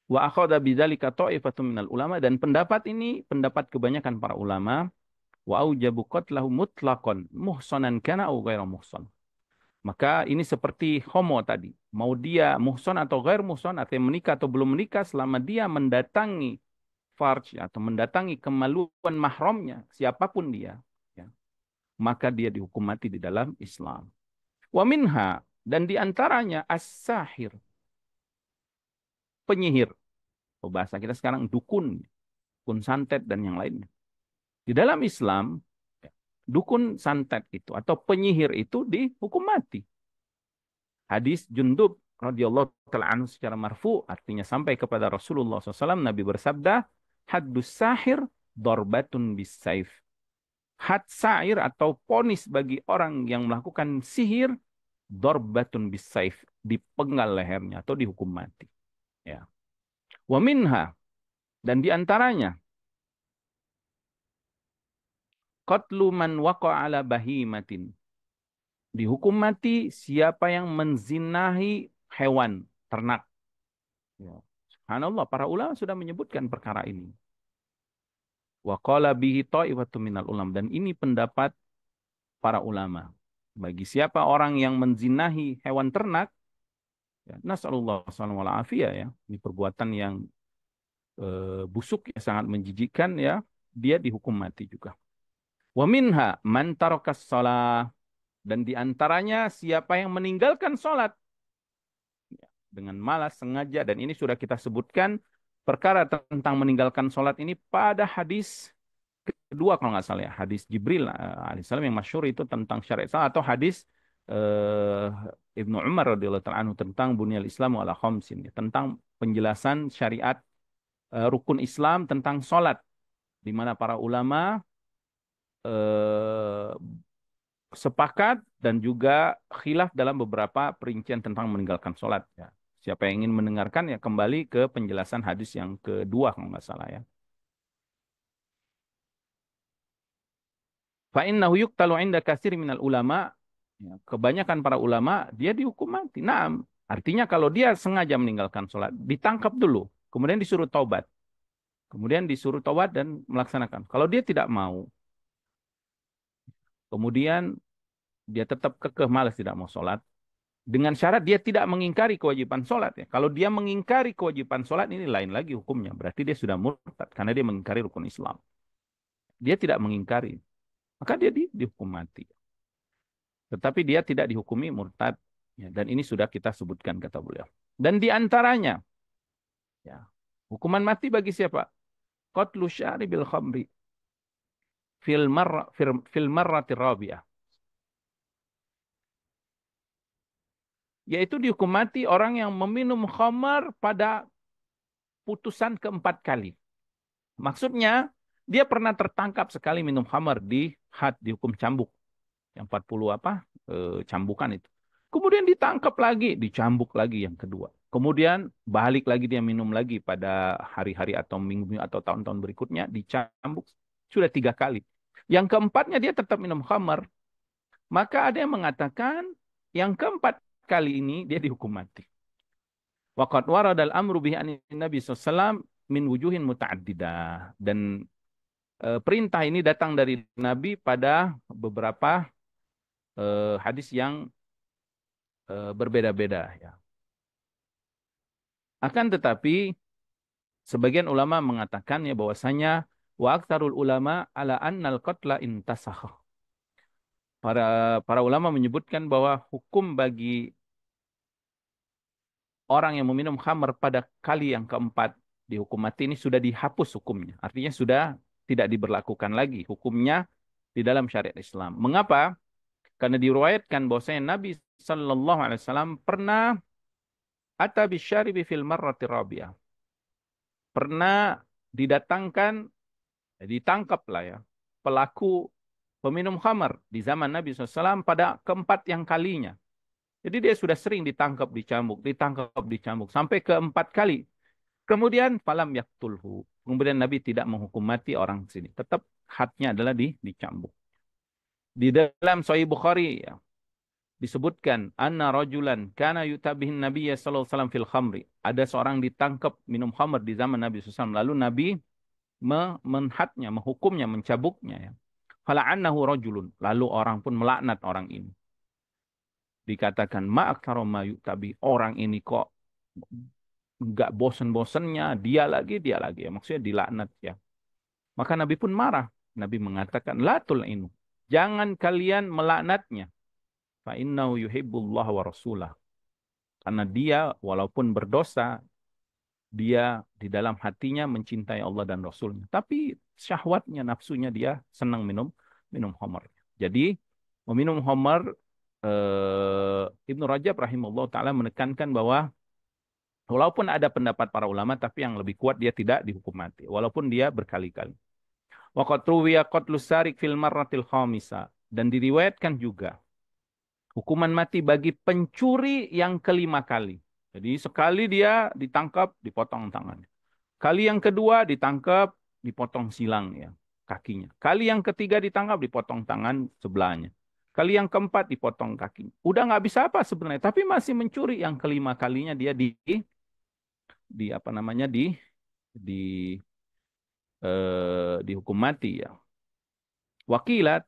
S1: Wa akhadha bidzalika ta'ifatun minal ulama, dan pendapat ini pendapat kebanyakan para ulama. Wa aujabu qatlahu mutlaqan muhsanan kana au ghairu muhsan. Maka ini seperti homo tadi. Mau dia muhson atau ghair muhson, atau menikah atau belum menikah, selama dia mendatangi farj atau mendatangi kemaluan mahramnya, siapapun dia, ya, maka dia dihukum mati di dalam Islam. Wa minha, dan diantaranya as-sahir, penyihir. Oh, bahasa kita sekarang dukun, dukun santet dan yang lainnya. Di dalam Islam, ya, dukun santet itu atau penyihir itu dihukum mati. Hadis Jundub radhiyallahu taala anhu secara marfu, artinya sampai kepada Rasulullah SAW, Nabi bersabda, haddus sahir dorbatun bisaif. Had sa'ir atau ponis bagi orang yang melakukan sihir, dorbatun bisaif, dipenggal lehernya atau dihukum mati. Ya. Wa minha, dan diantaranya, qatlu man waqa'a ala bahimatin. Dihukum mati siapa yang menzinahi hewan ternak. Ya. Subhanallah, para ulama sudah menyebutkan perkara ini. Wa qala bihi ta'ifatun minal ulam, dan ini pendapat para ulama. Bagi siapa orang yang menzinahi hewan ternak, ya, nasallallahu alaihi ya, ini perbuatan yang busuk, ya, sangat menjijikkan ya, dia dihukum mati juga. Wa minha man tarakas shalah, dan diantaranya siapa yang meninggalkan sholat ya, dengan malas sengaja, dan ini sudah kita sebutkan perkara tentang meninggalkan sholat ini pada hadis kedua kalau nggak salah ya, hadis Jibril alaihissalam yang masyhur itu tentang syariat salat, atau hadis eh, Ibnu Umar radhiyallahu ta'ala anhu tentang bunyal Islamu ala khamsin ya, tentang penjelasan syariat rukun Islam tentang sholat, di mana para ulama eh, sepakat dan juga khilaf dalam beberapa perincian tentang meninggalkan sholat ya. Siapa yang ingin mendengarkan ya kembali ke penjelasan hadis yang kedua kalau nggak salah ya. Fa innahu yuqtalu 'inda katsir minal ulama, Ya, kebanyakan para ulama dia dihukum mati. Nah, artinya kalau dia sengaja meninggalkan sholat, ditangkap dulu, kemudian disuruh taubat, kemudian disuruh taubat dan melaksanakan. Kalau dia tidak mau, kemudian dia tetap kekeh malas tidak mau sholat, dengan syarat dia tidak mengingkari kewajiban sholat. Ya. Kalau dia mengingkari kewajiban sholat, ini lain lagi hukumnya. Berarti dia sudah murtad karena dia mengingkari rukun Islam. Dia tidak mengingkari, maka dia dihukum mati. Tetapi dia tidak dihukumi murtad. Ya, dan ini sudah kita sebutkan kata beliau. Dan di antaranya, ya, hukuman mati bagi siapa? Qatlu syaribil khamri fil marrati rabi'ah. Yaitu dihukum mati orang yang meminum khamar pada putusan keempat kali. Maksudnya, dia pernah tertangkap sekali minum khamar di had, dihukum cambuk. Yang 40 apa? Cambukan itu. Kemudian ditangkap lagi, dicambuk lagi yang kedua. Kemudian balik lagi dia minum lagi pada hari-hari atau minggu atau tahun-tahun berikutnya, dicambuk. Sudah 3 kali. Yang keempatnya dia tetap minum khamar. Maka ada yang mengatakan, yang keempat kali ini dia dihukum mati. Waqad waradal amru bihi an Nabi SAW min wujuhin muta'addidah. Dan perintah ini datang dari Nabi pada beberapa hadis yang berbeda-beda. Ya. Akan tetapi, sebagian ulama mengatakan ya bahwasanya wa aktsarul ulama ala annal qatla intasakh. Para ulama menyebutkan bahwa hukum bagi orang yang meminum khamar pada kali yang keempat dihukum mati ini sudah dihapus hukumnya. Artinya sudah tidak diberlakukan lagi hukumnya di dalam syariat Islam. Mengapa? Karena diriwayatkan bahwasanya Nabi Sallallahu Alaihi Wasallam pernah ata bisyaribi fil marrati rabi'ah. Pernah didatangkan, ditangkap lah ya, pelaku peminum khamar di zaman Nabi SAW pada keempat yang kalinya. Jadi dia sudah sering ditangkap, dicambuk, sampai keempat kali. Kemudian falam yaktulhu. Kemudian Nabi tidak menghukum mati orang sini. Tetap hadnya adalah dicambuk. Di dalam Sahih Bukhari ya, disebutkan anna rajulan kana yutabihin nabiyya sallallahu alaihi wasallam fil khamri. Ada seorang ditangkap minum khamr di zaman Nabi SAW. Lalu Nabi menhadnya, menghukumnya, mencabuknya ya. Fala'annahu rajulun. Lalu orang pun melaknat orang ini. Dikatakan ma'aktsara ma yutabi. Orang ini kok enggak bosan-bosannya, dia lagi ya. Maksudnya dilaknat ya. Maka Nabi pun marah. Nabi mengatakan la tul'inu. Jangan kalian melaknatnya. Fa innahu yuhibbullah wa rasulah. Karena dia walaupun berdosa, dia di dalam hatinya mencintai Allah dan Rasulnya. Tapi syahwatnya, nafsunya dia senang minum khamar. Jadi meminum khamar, Ibnu Rajab rahimahullah taala menekankan bahwa walaupun ada pendapat para ulama, tapi yang lebih kuat dia tidak dihukum mati, walaupun dia berkali-kali. Wa qad ruwiya qatlu sarik fil marratil khamisah, dan diriwayatkan juga hukuman mati bagi pencuri yang kelima kali. Jadi sekali dia ditangkap, dipotong tangannya. Kali yang kedua ditangkap, dipotong silang ya kakinya. Kali yang ketiga ditangkap, dipotong tangan sebelahnya. Kali yang keempat dipotong kakinya. Udah nggak bisa apa sebenarnya, tapi masih mencuri. Yang kelima kalinya dia di apa namanya di dihukum mati ya. Wakilat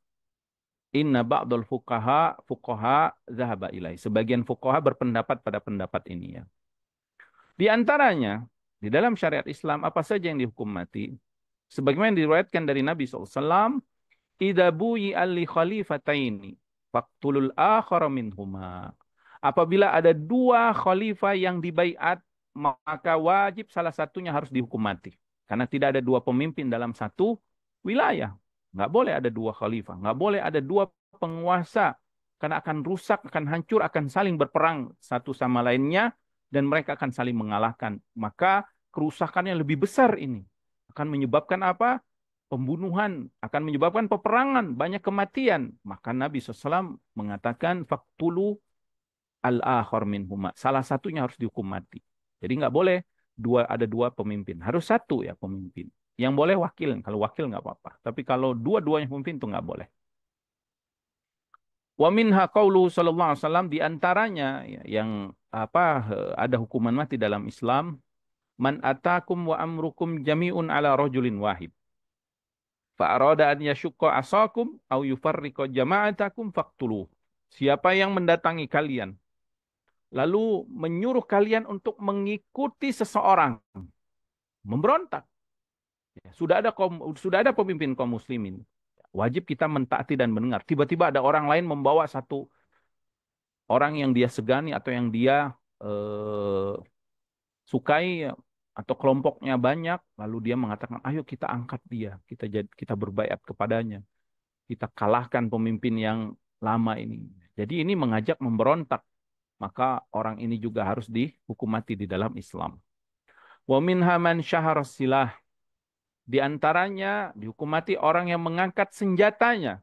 S1: inna ba'dul fuqaha zahaba ilai. Sebagian fuqaha berpendapat pada pendapat ini ya. Di antaranya, di dalam syariat Islam, apa saja yang dihukum mati? Sebagaimana diriwayatkan dari Nabi SAW, Idza buyi ali khalifataini, faqtulul akhara minhuma. Apabila ada dua khalifah yang dibaiat, maka wajib salah satunya harus dihukum mati. Karena tidak ada dua pemimpin dalam satu wilayah. Nggak boleh ada dua khalifah. Nggak boleh ada dua penguasa. Karena akan rusak, akan hancur, akan saling berperang satu sama lainnya. Dan mereka akan saling mengalahkan. Maka kerusakannya lebih besar ini. Akan menyebabkan apa? Pembunuhan, akan menyebabkan peperangan, banyak kematian. Maka Nabi SAW mengatakan, faktulu al-akhar minhuma. Salah satunya harus dihukum mati. Jadi nggak boleh ada dua pemimpin. Harus satu ya pemimpin. Yang boleh wakil. Kalau wakil nggak apa-apa. Tapi kalau dua-duanya pemimpin itu nggak boleh. Wa minha qauluhu sallallahu alaihi wasallam, di antaranya ya, yang apa ada hukuman mati dalam Islam, man atakum wa amrukum jami'un ala rajulin wahid. Fa arada an yashukka asakum au yufarriqa jama'atakum faqtuluh. Siapa yang mendatangi kalian lalu menyuruh kalian untuk mengikuti seseorang, memberontak. Ya, sudah ada pemimpin kaum muslimin. Wajib kita mentaati dan mendengar. Tiba-tiba ada orang lain membawa satu orang yang dia segani atau yang dia eh, sukai ya, atau kelompoknya banyak, lalu dia mengatakan, ayo kita angkat dia, kita berbaiat kepadanya, kita kalahkan pemimpin yang lama ini. Jadi ini mengajak memberontak, maka orang ini juga harus dihukum mati di dalam Islam. Wa minha man syahara silah. Di antaranya dihukum mati orang yang mengangkat senjatanya,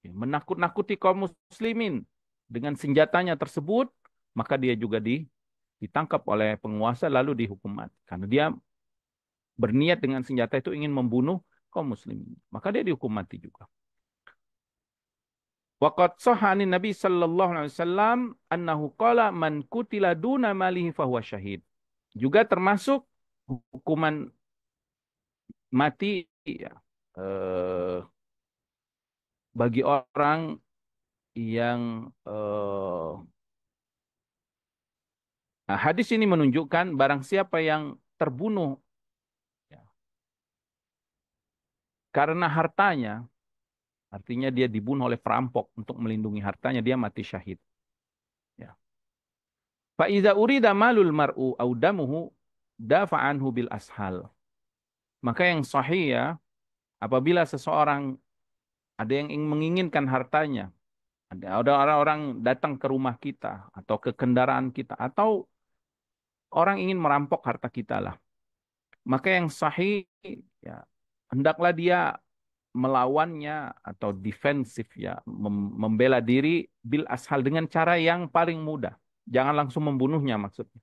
S1: ya, menakut-nakuti kaum muslimin dengan senjatanya tersebut, maka dia juga ditangkap oleh penguasa lalu dihukum mati. Karena dia berniat dengan senjata itu ingin membunuh kaum muslimin, maka dia dihukum mati juga. Waqad sahani Nabi sallallahu alaihi wasallam annahu qala man kutila duna malihi fahuwa syahid. Juga termasuk hukuman mati ya, eh, bagi orang yang nah, hadis ini menunjukkan barang siapa yang terbunuh ya, karena hartanya, artinya dia dibunuh oleh perampok untuk melindungi hartanya, dia mati syahid. Ya. Fa iza urida malul mar'u au damuhu dafa anhu bil ashal. Maka yang sahih ya, apabila seseorang ada yang menginginkan hartanya, ada orang-orang datang ke rumah kita atau ke kendaraan kita atau orang ingin merampok harta kita lah. Maka yang sahih ya, hendaklah dia melawannya atau defensif ya, membela diri bil ashal dengan cara yang paling mudah. Jangan langsung membunuhnya maksudnya.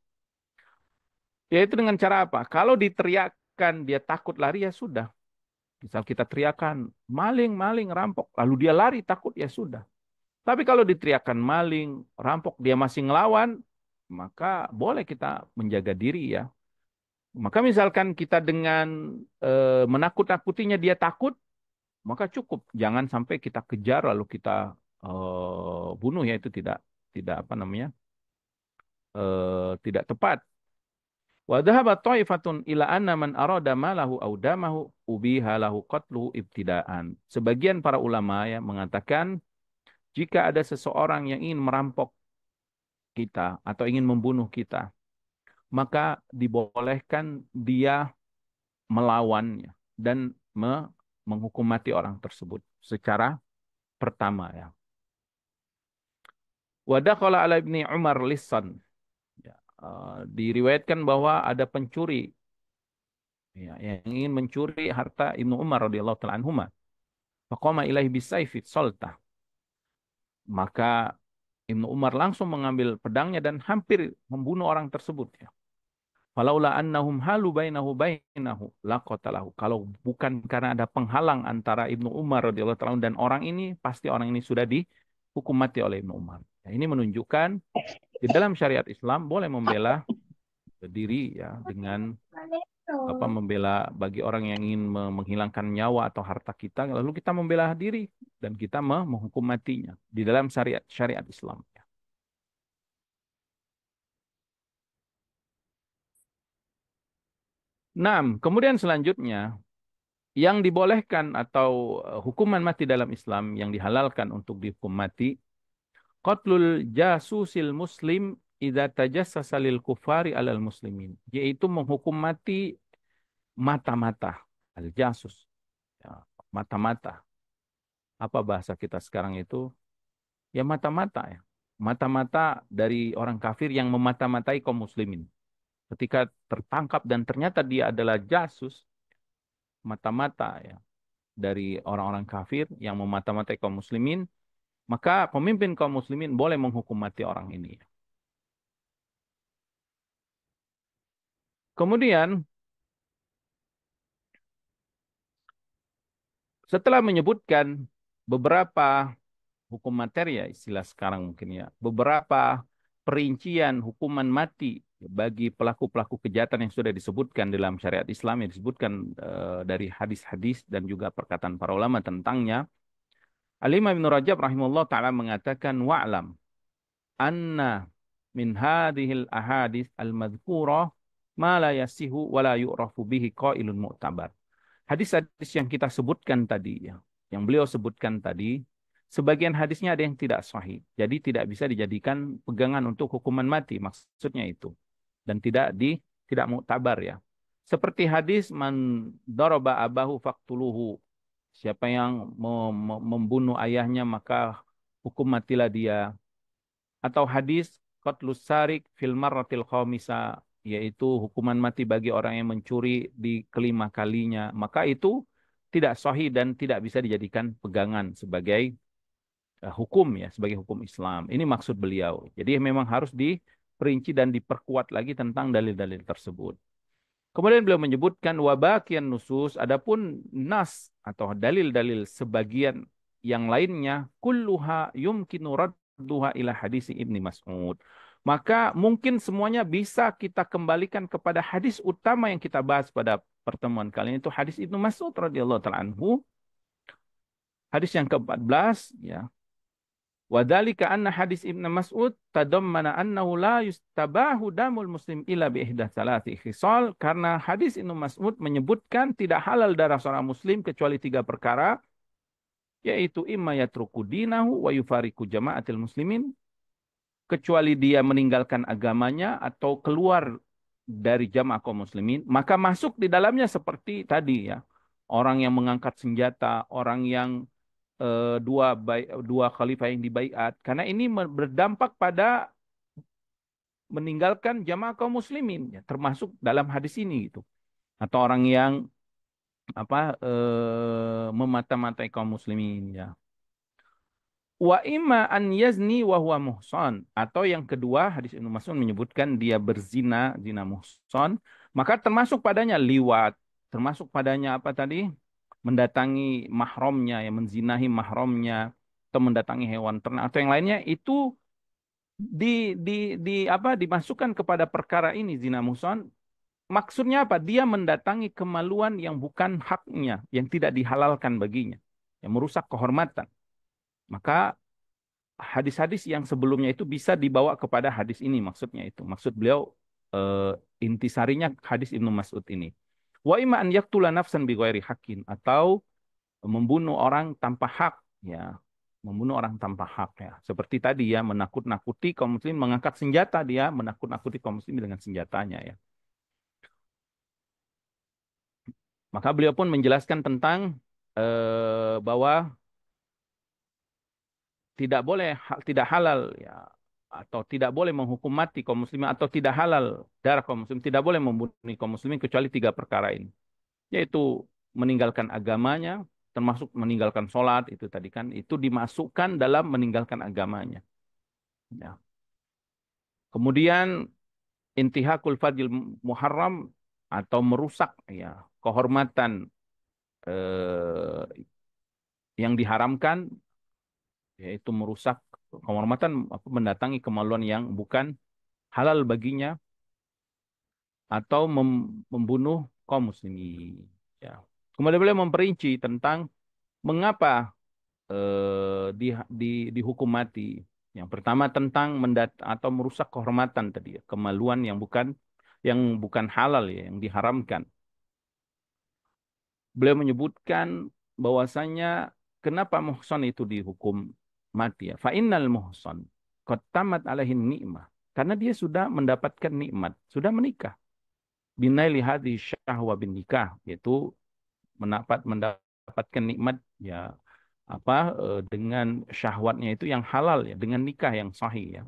S1: Yaitu dengan cara apa? Kalau diteriakkan dia takut lari ya sudah. Misal kita teriakan maling, maling, rampok, lalu dia lari takut ya sudah. Tapi kalau diteriakan maling, rampok dia masih ngelawan, maka boleh kita menjaga diri ya. Maka misalkan kita dengan menakut-nakutinya dia takut, maka cukup. Jangan sampai kita kejar lalu kita bunuh ya, itu tidak tidak apa namanya tidak tepat. Wa dhahaba ta'ifatun ila anna man arada malahu aw damahu ubiha lahu qatluhu ibtidaan. Sebagian para ulama ya mengatakan jika ada seseorang yang ingin merampok kita atau ingin membunuh kita, maka dibolehkan dia melawannya dan menghukum mati orang tersebut secara pertama ya. Wa dakhala ala ibni Umar lisan. Ya, diriwayatkan bahwa ada pencuri ya, yang ingin mencuri harta Ibnu Umar radhiyallahu taala anhuma. Faqama ilaihi bisayfi saltah. Maka Ibnu Umar langsung mengambil pedangnya dan hampir membunuh orang tersebut ya. Falaula annahum halu bainahu laqatalahu. Kalau bukan karena ada penghalang antara Ibnu Umar radhiyallahu taala dan orang ini, pasti orang ini sudah dihukum mati oleh Ibnu Umar. Ya, ini menunjukkan di dalam syariat Islam boleh membela diri ya dengan apa membela bagi orang yang ingin menghilangkan nyawa atau harta kita, lalu kita membela diri dan kita menghukum matinya di dalam syariat Islam. Nah, kemudian selanjutnya yang dibolehkan atau hukuman mati dalam Islam yang dihalalkan untuk dihukum mati, qatlul jasusil muslim idza tajassasa lil kufari alal muslimin, yaitu menghukum mati mata-mata, al jasus, ya, mata-mata. Apa bahasa kita sekarang itu? Ya mata-mata ya. Mata-mata dari orang kafir yang memata-matai kaum muslimin. Ketika tertangkap dan ternyata dia adalah jasus, mata-mata ya dari orang-orang kafir yang memata-matai kaum muslimin, maka pemimpin kaum muslimin boleh menghukum mati orang ini. Kemudian setelah menyebutkan beberapa hukum materi ya istilah sekarang mungkin ya, beberapa perincian hukuman mati bagi pelaku-pelaku kejahatan yang sudah disebutkan dalam syariat Islam, yang disebutkan dari hadis-hadis dan juga perkataan para ulama tentangnya. Al-Imam Ibn Rajab rahimahullah ta'ala mengatakan wa'lam anna min hadhil ahadits al-madhkurah ma la yasihu wa la yu'rafu bihi qailun mu'tabar. Hadis-hadis yang kita sebutkan tadi ya, yang beliau sebutkan tadi, sebagian hadisnya ada yang tidak sahih. Jadi tidak bisa dijadikan pegangan untuk hukuman mati, maksudnya itu. Dan tidak muktabar ya. Seperti hadis man daraba abahu faqtuluhu. Siapa yang membunuh ayahnya maka hukum matilah dia. Atau hadis qatlus sarik fil marratil khamisah, yaitu hukuman mati bagi orang yang mencuri di kelima kalinya. Maka itu tidak sahih dan tidak bisa dijadikan pegangan sebagai hukum ya, sebagai hukum Islam. Ini maksud beliau. Jadi memang harus diperinci dan diperkuat lagi tentang dalil-dalil tersebut. Kemudian beliau menyebutkan wabakian nusus, adapun nas atau dalil-dalil sebagian yang lainnya, kulluha yumkinu radduha ila hadis Ibni Mas'ud. Maka mungkin semuanya bisa kita kembalikan kepada hadis utama yang kita bahas pada pertemuan kali ini, itu hadis Ibnu Mas'ud radhiyallahu taala anhu. Hadis yang ke-14 ya. Wadhalika anna hadis Ibn Mas'ud tadammana annahu la yustabahu damul muslim illa bi ihdah salati khisal, karena hadis Ibn Mas'ud menyebutkan tidak halal darah seorang muslim kecuali tiga perkara, yaitu imma yatruku dinahu wa yufariku jama'atil muslimin, kecuali dia meninggalkan agamanya atau keluar dari jamaah kaum muslimin, maka masuk di dalamnya seperti tadi ya, orang yang mengangkat senjata, orang yang dua khalifah yang dibaiat, karena ini berdampak pada meninggalkan jamaah kaum muslimin ya, termasuk dalam hadis ini gitu, atau orang yang memata-matai kaum muslimin ya. Wa imma an yazni wa huwa muhsan, atau yang kedua hadis Ibnu Mas'ud menyebutkan dia berzina, zina muhsan, maka termasuk padanya liwat, termasuk padanya apa tadi? Mendatangi mahramnya, yang menzinahi mahramnya, atau mendatangi hewan ternak atau yang lainnya, itu dimasukkan kepada perkara ini zina muhsan. Maksudnya apa? Dia mendatangi kemaluan yang bukan haknya, yang tidak dihalalkan baginya, yang merusak kehormatan. Maka hadis-hadis yang sebelumnya itu bisa dibawa kepada hadis ini, maksudnya itu. Maksud beliau eh, intisarinya hadis Ibnu Mas'ud ini. Wa imma an yaqtula nafsan bi ghairi haqqin, atau membunuh orang tanpa hak ya. Membunuh orang tanpa hak ya. Seperti tadi ya, menakut-nakuti kaum muslim, mengangkat senjata, dia menakut-nakuti kaum muslim dengan senjatanya ya. Maka beliau pun menjelaskan tentang bahwa tidak boleh, tidak halal ya, atau tidak boleh menghukum mati kaum muslimin, atau tidak halal darah kaum muslim, tidak boleh membunuh kaum muslimin kecuali tiga perkara ini, yaitu meninggalkan agamanya, termasuk meninggalkan sholat itu tadi kan, itu dimasukkan dalam meninggalkan agamanya ya. Kemudian intihakul fadil muharram, atau merusak ya kehormatan eh, yang diharamkan, yaitu merusak kehormatan, mendatangi kemaluan yang bukan halal baginya, atau membunuh kaum muslimin ya. Kemudian beliau memperinci tentang mengapa dihukum mati. Yang pertama tentang atau merusak kehormatan tadi ya, kemaluan yang bukan halal ya, yang diharamkan. Beliau menyebutkan bahwasanya kenapa muhsan itu dihukum mati ya. Fa innal muhsan qad tamat alaihi nikmah. Karena dia sudah mendapatkan nikmat, sudah menikah. Binaili hadhi syahwa bin nikah, yaitu mendapatkan nikmat ya, dengan syahwatnya itu yang halal ya, dengan nikah yang sahih ya.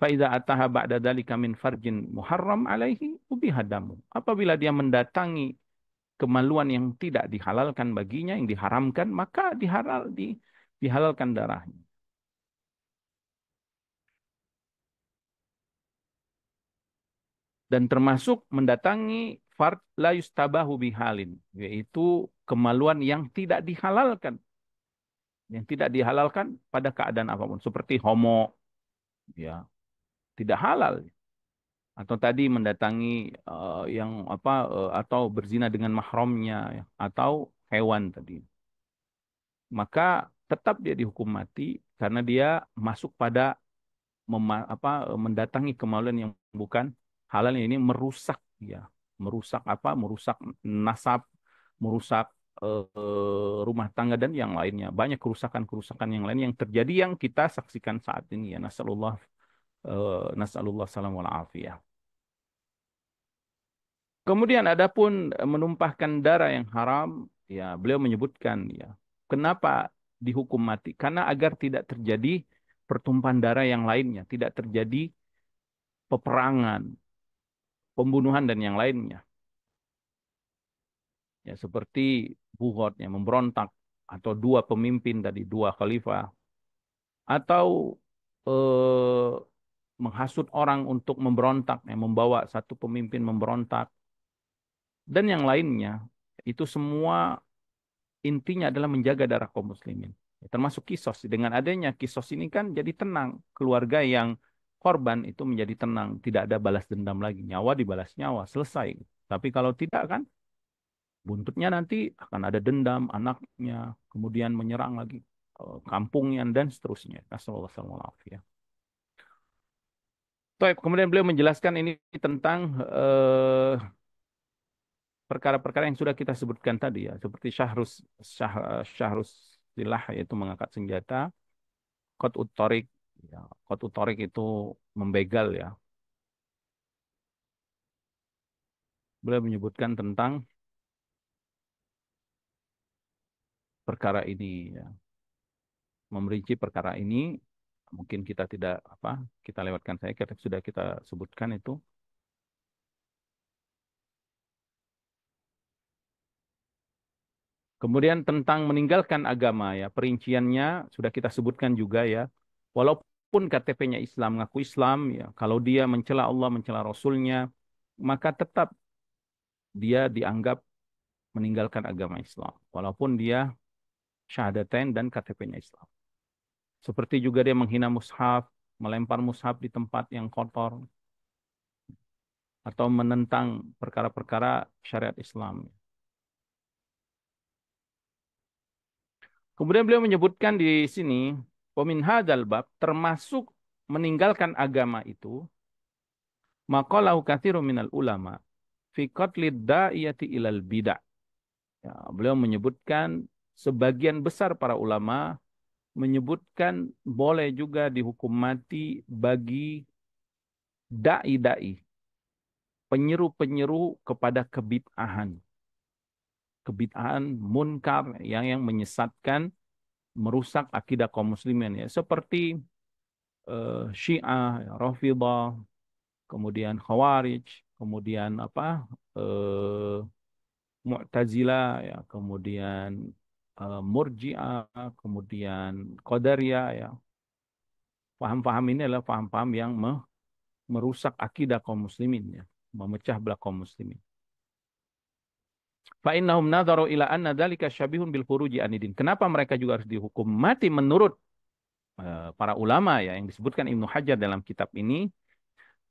S1: Fa idza ataha ba'da dzalika min farjin muharram alaihi ubihadamu. Apabila dia mendatangi kemaluan yang tidak dihalalkan baginya, yang diharamkan, maka dihalalkan darahnya. Dan termasuk mendatangi fard la yustabahu bihalin, yaitu kemaluan yang tidak dihalalkan. yang tidak dihalalkan pada keadaan apapun, seperti homo, ya tidak halal, atau tadi mendatangi yang apa atau berzina dengan mahramnya, ya, atau hewan tadi, maka tetap dia dihukum mati karena dia masuk pada mendatangi kemaluan yang bukan halal, ini merusak, ya merusak apa, merusak nasab, merusak rumah tangga dan yang lainnya, banyak kerusakan-kerusakan yang lain yang terjadi yang kita saksikan saat ini, ya nasallallahu salam wal afiyah. Kemudian adapun menumpahkan darah yang haram, ya beliau menyebutkan, ya kenapa dihukum mati, karena agar tidak terjadi pertumpahan darah yang lainnya, tidak terjadi peperangan, pembunuhan dan yang lainnya. Ya seperti Buhot yang memberontak, atau dua pemimpin tadi, dua khalifah, atau eh, menghasut orang untuk memberontak, yang membawa satu pemimpin memberontak dan yang lainnya. Itu semua intinya adalah menjaga darah kaum muslimin. Ya, termasuk kisos. Dengan adanya kisos ini kan jadi tenang. Keluarga yang korban itu menjadi tenang. Tidak ada balas dendam lagi. Nyawa dibalas nyawa. Selesai. Tapi kalau tidak kan, buntutnya nanti akan ada dendam anaknya. Kemudian menyerang lagi kampungnya dan seterusnya. Nasallallahu. Baik, kemudian beliau menjelaskan ini tentang perkara-perkara yang sudah kita sebutkan tadi, ya, seperti syahrus silah, yaitu mengangkat senjata, qat ut-thariq, ya, qat ut-thariq itu membegal, ya. Beliau menyebutkan tentang perkara ini, ya, memerinci perkara ini. Mungkin kita tidak apa, kita lewatkan saya, sudah kita sebutkan itu. Kemudian tentang meninggalkan agama, ya, perinciannya sudah kita sebutkan juga, ya. Walaupun KTP-nya Islam, ngaku Islam, ya, kalau dia mencela Allah, mencela Rasulnya, maka tetap dia dianggap meninggalkan agama Islam. Walaupun dia syahadatain dan KTP-nya Islam. Seperti juga dia menghina mushaf, melempar mushaf di tempat yang kotor, atau menentang perkara-perkara syariat Islam. Kemudian beliau menyebutkan di sini, "Wa min hadzal bab", termasuk meninggalkan agama itu, maqalahu katsirun minal ulama fi qatlid da'iyati ilal bid'ah. Ya, beliau menyebutkan sebagian besar para ulama menyebutkan boleh juga dihukum mati bagi dai-dai, penyeru-penyeru kepada kebid'ahan. Kebid'ahan munkar yang menyesatkan, merusak akidah kaum muslimin, ya, seperti Syiah, ya, Rafidhah, kemudian Khawarij, kemudian apa? eh, Mu'tazilah, ya, kemudian Murji'ah, kemudian Qadariyah, ya. Paham-paham ini adalah paham-paham yang merusak akidah kaum muslimin, ya, memecah belah kaum muslimin. Fa innahum nadharu ila anna dzalika syabihun bil khuruji anidin. Kenapa mereka juga harus dihukum mati menurut para ulama, ya, yang disebutkan Ibnu Hajar dalam kitab ini,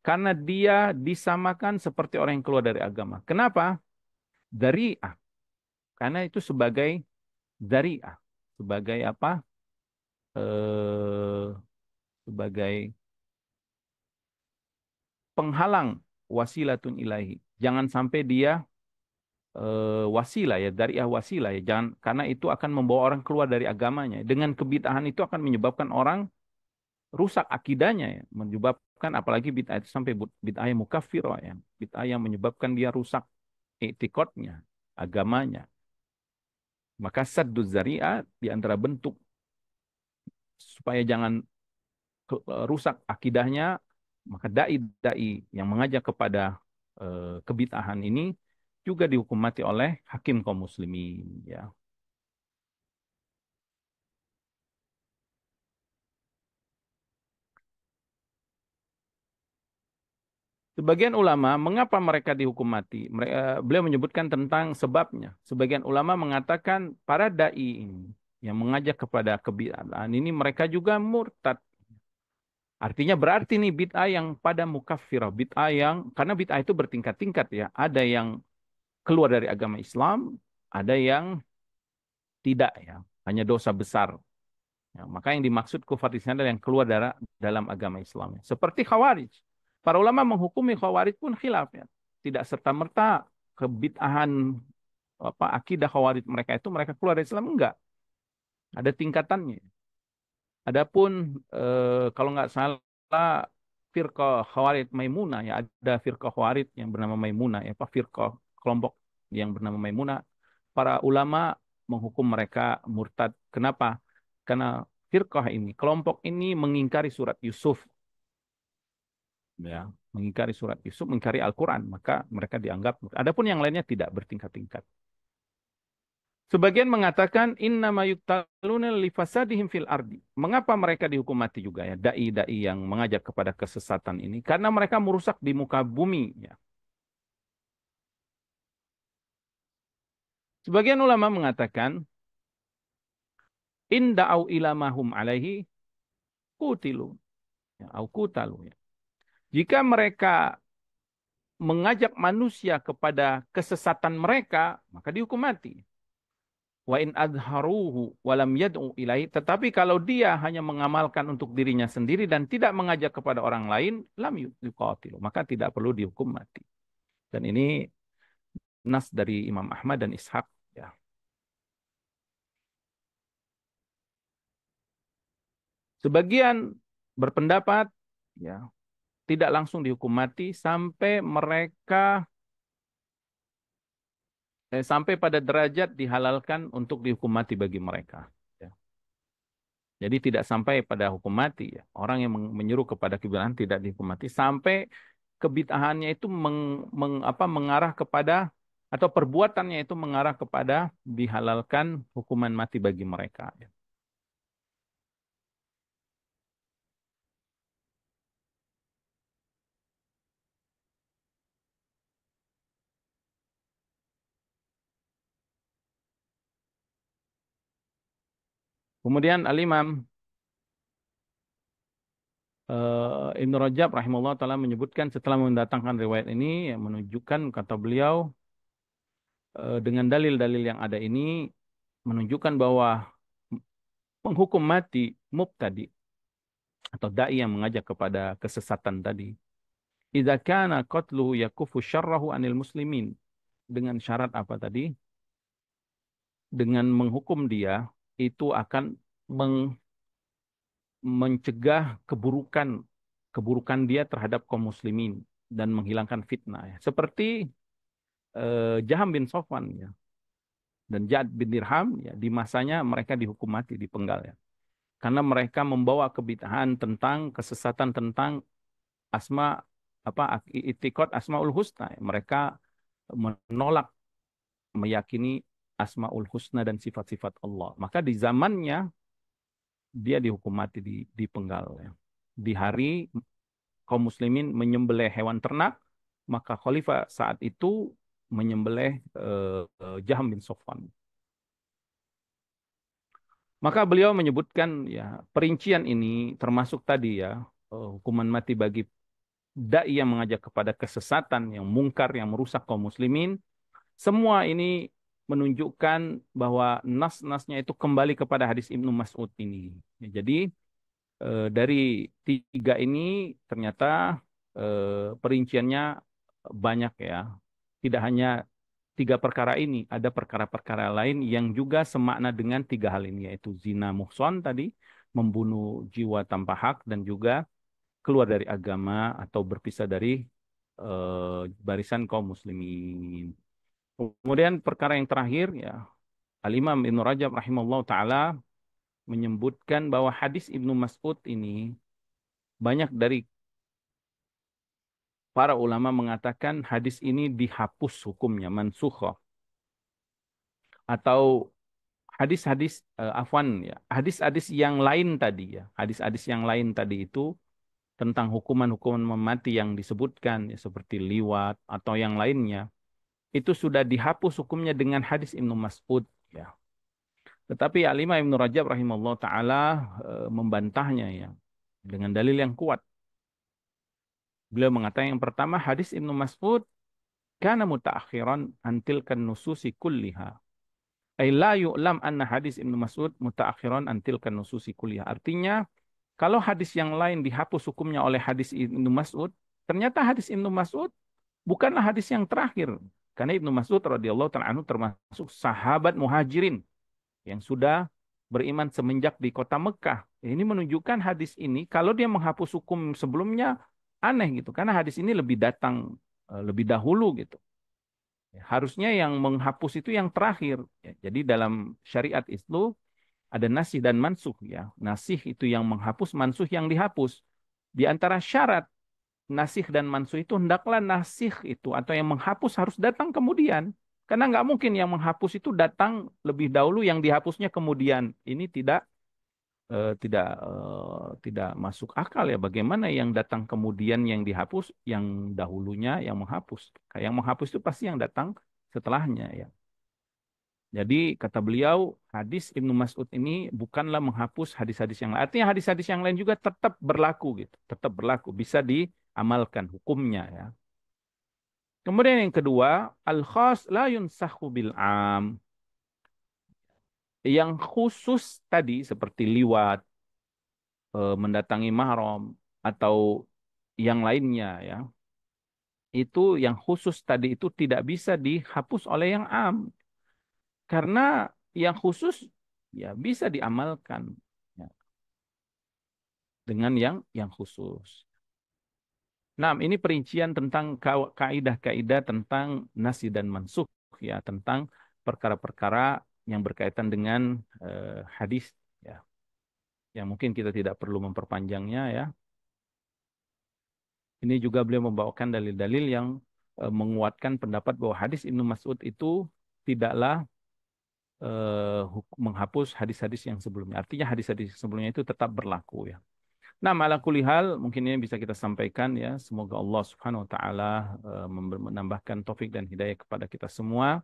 S1: karena dia disamakan seperti orang yang keluar dari agama. Kenapa? Dari'ah. Karena itu sebagai dari'ah, sebagai apa? Eh, sebagai penghalang, wasilatun ilahi. Jangan sampai dia wasilah, ya, dari'ah wasilah, ya. Jangan, karena itu akan membawa orang keluar dari agamanya. Dengan kebid'ahan itu akan menyebabkan orang rusak akidahnya, ya. Menyebabkan apalagi bid'ah itu sampai bid'ah yang mukaffirah, ya. Bid'ah yang menyebabkan dia rusak i'tiqadnya, agamanya. Maka saddu zari'ah di antara bentuk supaya jangan rusak akidahnya, maka dai-dai yang mengajak kepada kebid'ahan ini juga dihukum mati oleh hakim kaum muslimin, ya. Sebagian ulama, mengapa mereka dihukum mati? Beliau menyebutkan tentang sebabnya. Sebagian ulama mengatakan para dai ini, yang mengajak kepada kebid'ahan ini mereka juga murtad. Artinya berarti nih bid'ah yang pada mukaffirah, bid'ah yang karena bid'ah itu bertingkat-tingkat ya. Ada yang keluar dari agama Islam, ada yang tidak ya, hanya dosa besar. Ya, maka yang dimaksud kufar di sini adalah yang keluar dari dalam agama Islam. Seperti Khawarij. Para ulama menghukumi Khawarij pun khilaf ya. Tidak serta-merta kebid'ahan akidah Khawarij mereka itu mereka keluar dari Islam enggak. Ada tingkatannya. Adapun kalau nggak salah firqah Khawarij Maimunah ya ada firqah Khawarij yang bernama Maimunah ya apa firqah kelompok yang bernama Maimunah para ulama menghukum mereka murtad. Kenapa? Karena firqah ini kelompok ini mengingkari surat Yusuf ya mengingkari surat Yusuf mengingkari Al-Qur'an maka mereka dianggap murtad. Adapun yang lainnya tidak bertingkat-tingkat. Sebagian mengatakan innama yuktaluna li fasadihim fil ardi. Mengapa mereka dihukum mati juga ya? Dai-dai yang mengajak kepada kesesatan ini karena mereka merusak di muka bumi ya. Sebagian ulama mengatakan in da'au ila mahum alaihi kutilu ya, au kutalu ya. Jika mereka mengajak manusia kepada kesesatan mereka, maka dihukum mati. Wa in adharuhu walam yad'u ilaihi. Tetapi kalau dia hanya mengamalkan untuk dirinya sendiri dan tidak mengajak kepada orang lain, lam yuqatilu. Maka tidak perlu dihukum mati. Dan ini nas dari Imam Ahmad dan Ishaq. Ya. Sebagian berpendapat ya tidak langsung dihukum mati sampai mereka sampai pada derajat dihalalkan untuk dihukum mati bagi mereka. Ya. Jadi tidak sampai pada hukum mati ya. Orang yang menyuruh kepada kebid'ahan tidak dihukum mati sampai kebid'ahannya itu mengarah kepada atau perbuatannya itu mengarah kepada dihalalkan hukuman mati bagi mereka. Ya. Kemudian Al-Imam Ibn Rajab rahimahullah taala menyebutkan setelah mendatangkan riwayat ini yang menunjukkan kata beliau dengan dalil-dalil yang ada ini menunjukkan bahwa menghukum mati mubtadi atau dai yang mengajak kepada kesesatan tadi. Idza kana qatluhu yakufu syarrahu anil muslimin. Dengan syarat apa tadi? Dengan menghukum dia itu akan mencegah keburukan dia terhadap kaum muslimin dan menghilangkan fitnah ya. Seperti Jaham bin Sofwan ya dan Ja'ad bin Dirham ya di masanya mereka dihukum mati dipenggal ya. Karena mereka membawa kebid'ahan tentang kesesatan tentang asma itikad asmaul husna. Mereka menolak meyakini asmaul husna dan sifat-sifat Allah. Maka di zamannya dia dihukum mati dipenggal ya. Di hari kaum muslimin menyembelih hewan ternak, maka khalifah saat itu menyembelih Jaham bin Sofwan. Maka beliau menyebutkan ya perincian ini termasuk tadi ya hukuman mati bagi dai yang mengajak kepada kesesatan, yang mungkar, yang merusak kaum muslimin. Semua ini menunjukkan bahwa nas-nasnya itu kembali kepada hadis Ibnu Mas'ud ini. Ya, jadi dari tiga ini ternyata perinciannya banyak ya. Tidak hanya tiga perkara ini, ada perkara-perkara lain yang juga semakna dengan tiga hal ini, yaitu zina muhson tadi, membunuh jiwa tanpa hak, dan juga keluar dari agama atau berpisah dari barisan kaum muslimin. Kemudian perkara yang terakhir ya, Al-Imam Ibnu Rajab rahimahullah taala menyebutkan bahwa hadis Ibnu Mas'ud ini banyak dari para ulama mengatakan hadis ini dihapus hukumnya, mansukh atau hadis-hadis afwan ya, hadis-hadis yang lain tadi ya, hadis-hadis yang lain tadi itu tentang hukuman-hukuman mati yang disebutkan ya, seperti liwat atau yang lainnya itu sudah dihapus hukumnya dengan hadis Ibnu Mas'ud ya. Tetapi Al-Imam Ibnu Rajab rahimahullah taala membantahnya ya dengan dalil yang kuat. Beliau mengatakan yang pertama hadis Ibnu Mas'ud kana mutaakhiran antil kan nususi kulliha. Ay la yu'lam anna hadis Ibnu Mas'ud mutaakhiran antil kan nususi kulliha. Artinya kalau hadis yang lain dihapus hukumnya oleh hadis Ibnu Mas'ud, ternyata hadis Ibnu Mas'ud bukanlah hadis yang terakhir. Karena Ibnu Mas'ud radhiyallahu taala anhu termasuk sahabat muhajirin yang sudah beriman semenjak di kota Mekah. Ini menunjukkan hadis ini kalau dia menghapus hukum sebelumnya aneh gitu. Karena hadis ini lebih datang lebih dahulu gitu. Harusnya yang menghapus itu yang terakhir. Ya, jadi dalam syariat itu ada nasih dan mansuh ya. Nasih itu yang menghapus, mansuh yang dihapus. Di antara syarat nasih dan mansuh itu hendaklah nasih itu atau yang menghapus harus datang kemudian. Karena nggak mungkin yang menghapus itu datang lebih dahulu, yang dihapusnya kemudian. Ini tidak masuk akal ya. Bagaimana yang datang kemudian yang dihapus, yang dahulunya yang menghapus. Yang menghapus itu pasti yang datang setelahnya ya. Jadi kata beliau, hadis Ibnu Mas'ud ini bukanlah menghapus hadis-hadis yang lain. Artinya hadis-hadis yang lain juga tetap berlaku gitu, tetap berlaku, bisa diamalkan hukumnya ya. Kemudian yang kedua, al-khas la yunsakhu bil am. Yang khusus tadi seperti liwat, mendatangi mahram atau yang lainnya ya. Itu yang khusus tadi itu tidak bisa dihapus oleh yang am. Karena yang khusus ya bisa diamalkan ya, dengan yang khusus. Nah, ini perincian tentang kaidah-kaidah tentang nasi dan mansukh ya, tentang perkara-perkara yang berkaitan dengan hadis ya. Yang mungkin kita tidak perlu memperpanjangnya ya. Ini juga beliau membawakan dalil-dalil yang menguatkan pendapat bahwa hadis Ibnu Mas'ud itu tidaklah menghapus hadis-hadis yang sebelumnya. Artinya hadis-hadis sebelumnya itu tetap berlaku ya. Nah, ala kulli hal mungkin ini bisa kita sampaikan ya. Semoga Allah Subhanahu wa taala menambahkan taufik dan hidayah kepada kita semua.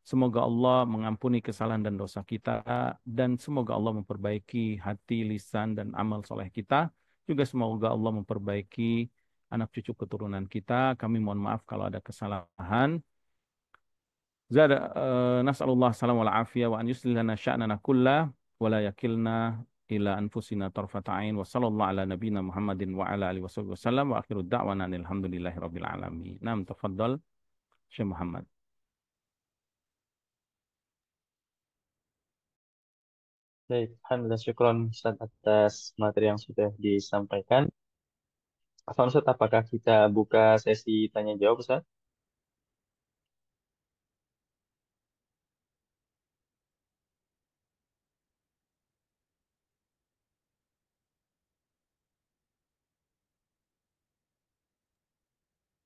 S1: Semoga Allah mengampuni kesalahan dan dosa kita dan semoga Allah memperbaiki hati, lisan dan amal soleh kita. Juga semoga Allah memperbaiki anak cucu keturunan kita. Kami mohon maaf kalau ada kesalahan. Zada nas'alullah salam wal afiyah wa an yuslih lana sya'nana kullah wa la yakilna ila anfusina tarfata ain wa sallallahu ala nabiyyina Muhammadin wa ala alihi wasallam wa akhiru da'wana alhamdulillahi rabbil alamin. Naam, tafadhal Syekh Muhammad.
S2: Baik, alhamdulillah syukron Ustaz atas materi yang sudah disampaikan. Afwan Ustaz, apakah kita buka sesi tanya jawab Ustaz?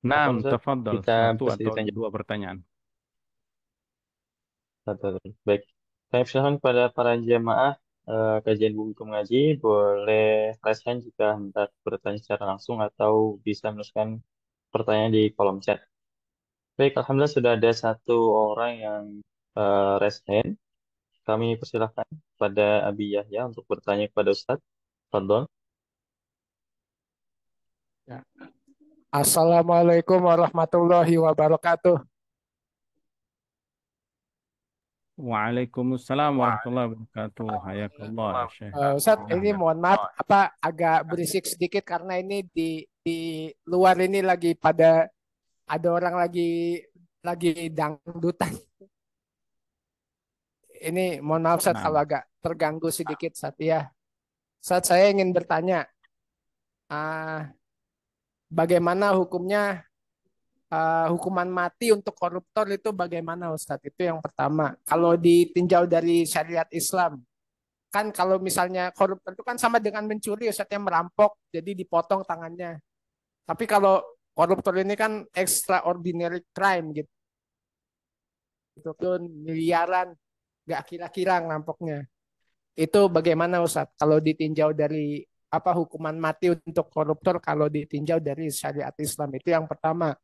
S1: Naam,
S2: Afwan Ustaz,
S1: tafadhal
S2: kita
S1: satu
S2: buka sesi
S1: atau
S2: tanya
S1: dua pertanyaan.
S2: jawab. Baik, saya persilakan kepada para jemaah kajian buku mengaji, boleh raise hand jika hendak bertanya secara langsung atau bisa menuliskan pertanyaan di kolom chat. Baik, alhamdulillah sudah ada satu orang yang raise hand. Kami persilahkan kepada Abi Yahya untuk bertanya kepada Ustadz. Fadol.
S3: Ya. Assalamualaikum warahmatullahi wabarakatuh.
S1: Waalaikumsalam warahmatullahi wabarakatuh. Hayakallah ya Syekh.
S3: Ustadz, ini mohon maaf, agak berisik sedikit karena ini di luar ini lagi ada orang lagi dangdutan. Ini mohon maaf Ustadz
S1: Nah,
S3: kalau agak terganggu sedikit Ustadz ya. Ustadz, saya ingin bertanya, ah, bagaimana hukuman mati untuk koruptor itu bagaimana Ustadz? Itu yang pertama. Kalau ditinjau dari syariat Islam, kan kalau misalnya koruptor itu kan sama dengan mencuri, Ustadz, yang merampok, jadi dipotong tangannya. Tapi kalau koruptor ini kan extraordinary crime gitu, itu miliaran, nggak kira-kira ngerampoknya. Itu bagaimana Ustadz? Kalau ditinjau dari hukuman mati untuk koruptor kalau ditinjau dari syariat Islam, itu yang pertama.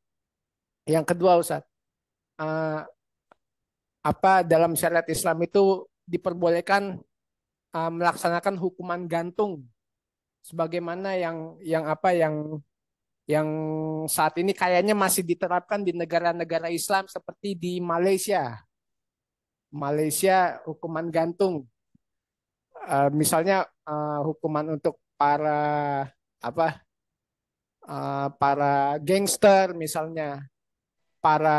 S3: Yang kedua Ustadz, eh, dalam syariat Islam itu diperbolehkan melaksanakan hukuman gantung sebagaimana yang saat ini kayaknya masih diterapkan di negara-negara Islam seperti di Malaysia. Malaysia hukuman gantung. Misalnya hukuman untuk apa para gangster misalnya,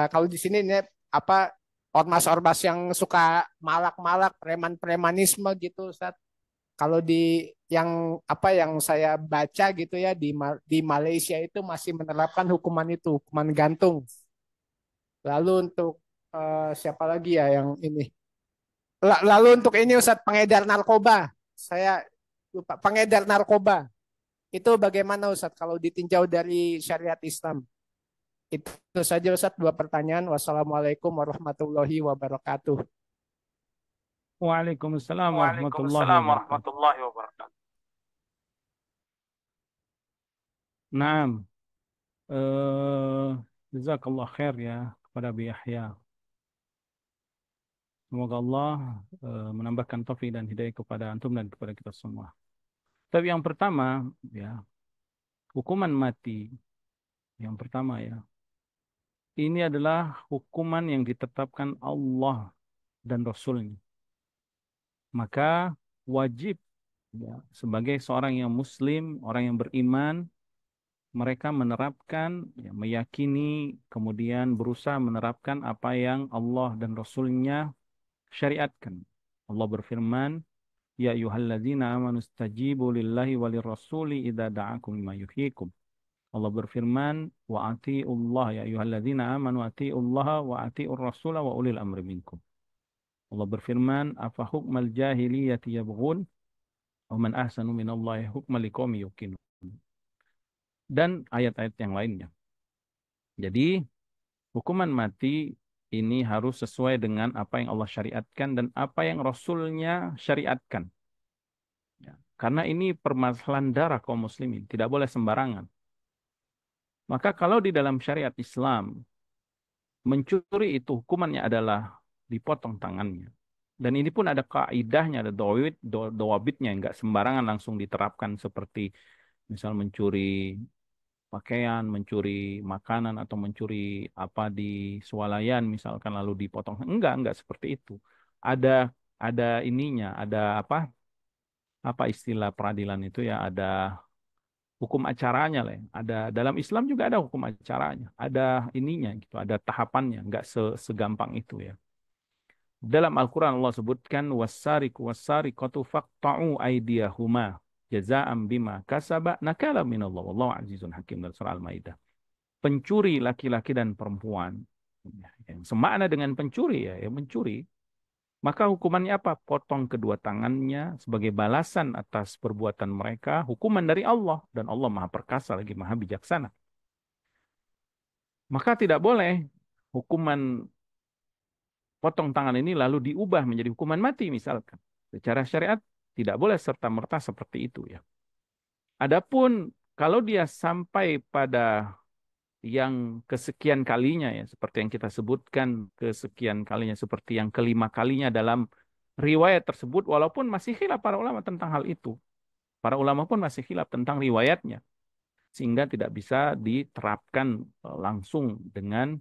S3: kalau di sini ini apa ormas-ormas yang suka malak-malak, preman-premanisme gitu, Ustaz. Kalau di yang saya baca gitu ya di Malaysia itu masih menerapkan hukuman itu, hukuman gantung. Lalu untuk siapa lagi ya yang ini? Lalu untuk ini Ustaz, pengedar narkoba. Saya lupa, pengedar narkoba. Itu bagaimana Ustaz kalau ditinjau dari syariat Islam? Itu saja Ustaz, dua pertanyaan. Wassalamualaikum warahmatullahi wabarakatuh.
S1: Waalaikumsalam warahmatullahi
S3: Waalaikumsalam
S1: wabarakatuh.
S3: warahmatullahi wabarakatuh.
S1: Naam, eh jazakallah khair ya kepada Abi Yahya. Semoga Allah menambahkan taufik dan hidayah kepada antum dan kepada kita semua. Tapi yang pertama, ya, hukuman mati. Yang pertama ya, ini adalah hukuman yang ditetapkan Allah dan Rasulnya. Maka wajib ya, sebagai seorang yang Muslim, orang yang beriman, mereka menerapkan, ya, meyakini, kemudian berusaha menerapkan apa yang Allah dan Rasulnya syariatkan. Allah berfirman, Ya ayyuhalladzina amanu stajibu lillahi walirrasuli idza da'akum lima yuhyikum. Allah berfirman, wa ati'ullah ya ayyuhalladzina amanu ati'ullaha wa ati'ur rasula wa ulil amri minkum. Allah berfirman, afa hukmal jahiliyati yabghun wa man ahsanu minallahi hukman liqaumin yuqinun. Dan ayat-ayat yang lainnya. Jadi, hukuman mati ini harus sesuai dengan apa yang Allah syariatkan dan apa yang Rasulnya syariatkan. Ya. Karena ini permasalahan darah kaum muslimin, tidak boleh sembarangan. Maka kalau di dalam syariat Islam, mencuri itu hukumannya adalah dipotong tangannya. Dan ini pun ada kaidahnya, ada dawabitnya, nggak sembarangan langsung diterapkan seperti misal mencuri pakaian, mencuri makanan, atau mencuri apa di swalayan misalkan lalu dipotong. Enggak seperti itu. Ada ada ininya, ada apa istilah peradilan itu ya, ada hukum acaranya lah. Ada dalam Islam juga ada hukum acaranya, ada ininya gitu, ada tahapannya, nggak segampang itu ya. Dalam Al-Quran Allah sebutkan wasariku wasariqatu faqta'u aydiyahuma jaza'an bima kasaba nakala minallah wallahu azizun hakim, dalam surah Al-Maidah. Pencuri laki-laki dan perempuan yang semakna dengan pencuri ya, yang mencuri, maka hukumannya apa? Potong kedua tangannya sebagai balasan atas perbuatan mereka, hukuman dari Allah, dan Allah Maha Perkasa lagi Maha Bijaksana. Maka tidak boleh hukuman potong tangan ini lalu diubah menjadi hukuman mati misalkan. Secara syariat tidak boleh serta-merta seperti itu ya. Adapun kalau dia sampai pada yang kesekian kalinya ya, seperti yang kita sebutkan, kesekian kalinya seperti yang kelima kalinya dalam riwayat tersebut, walaupun masih khilaf para ulama tentang hal itu. Para ulama pun masih khilaf tentang riwayatnya, sehingga tidak bisa diterapkan langsung dengan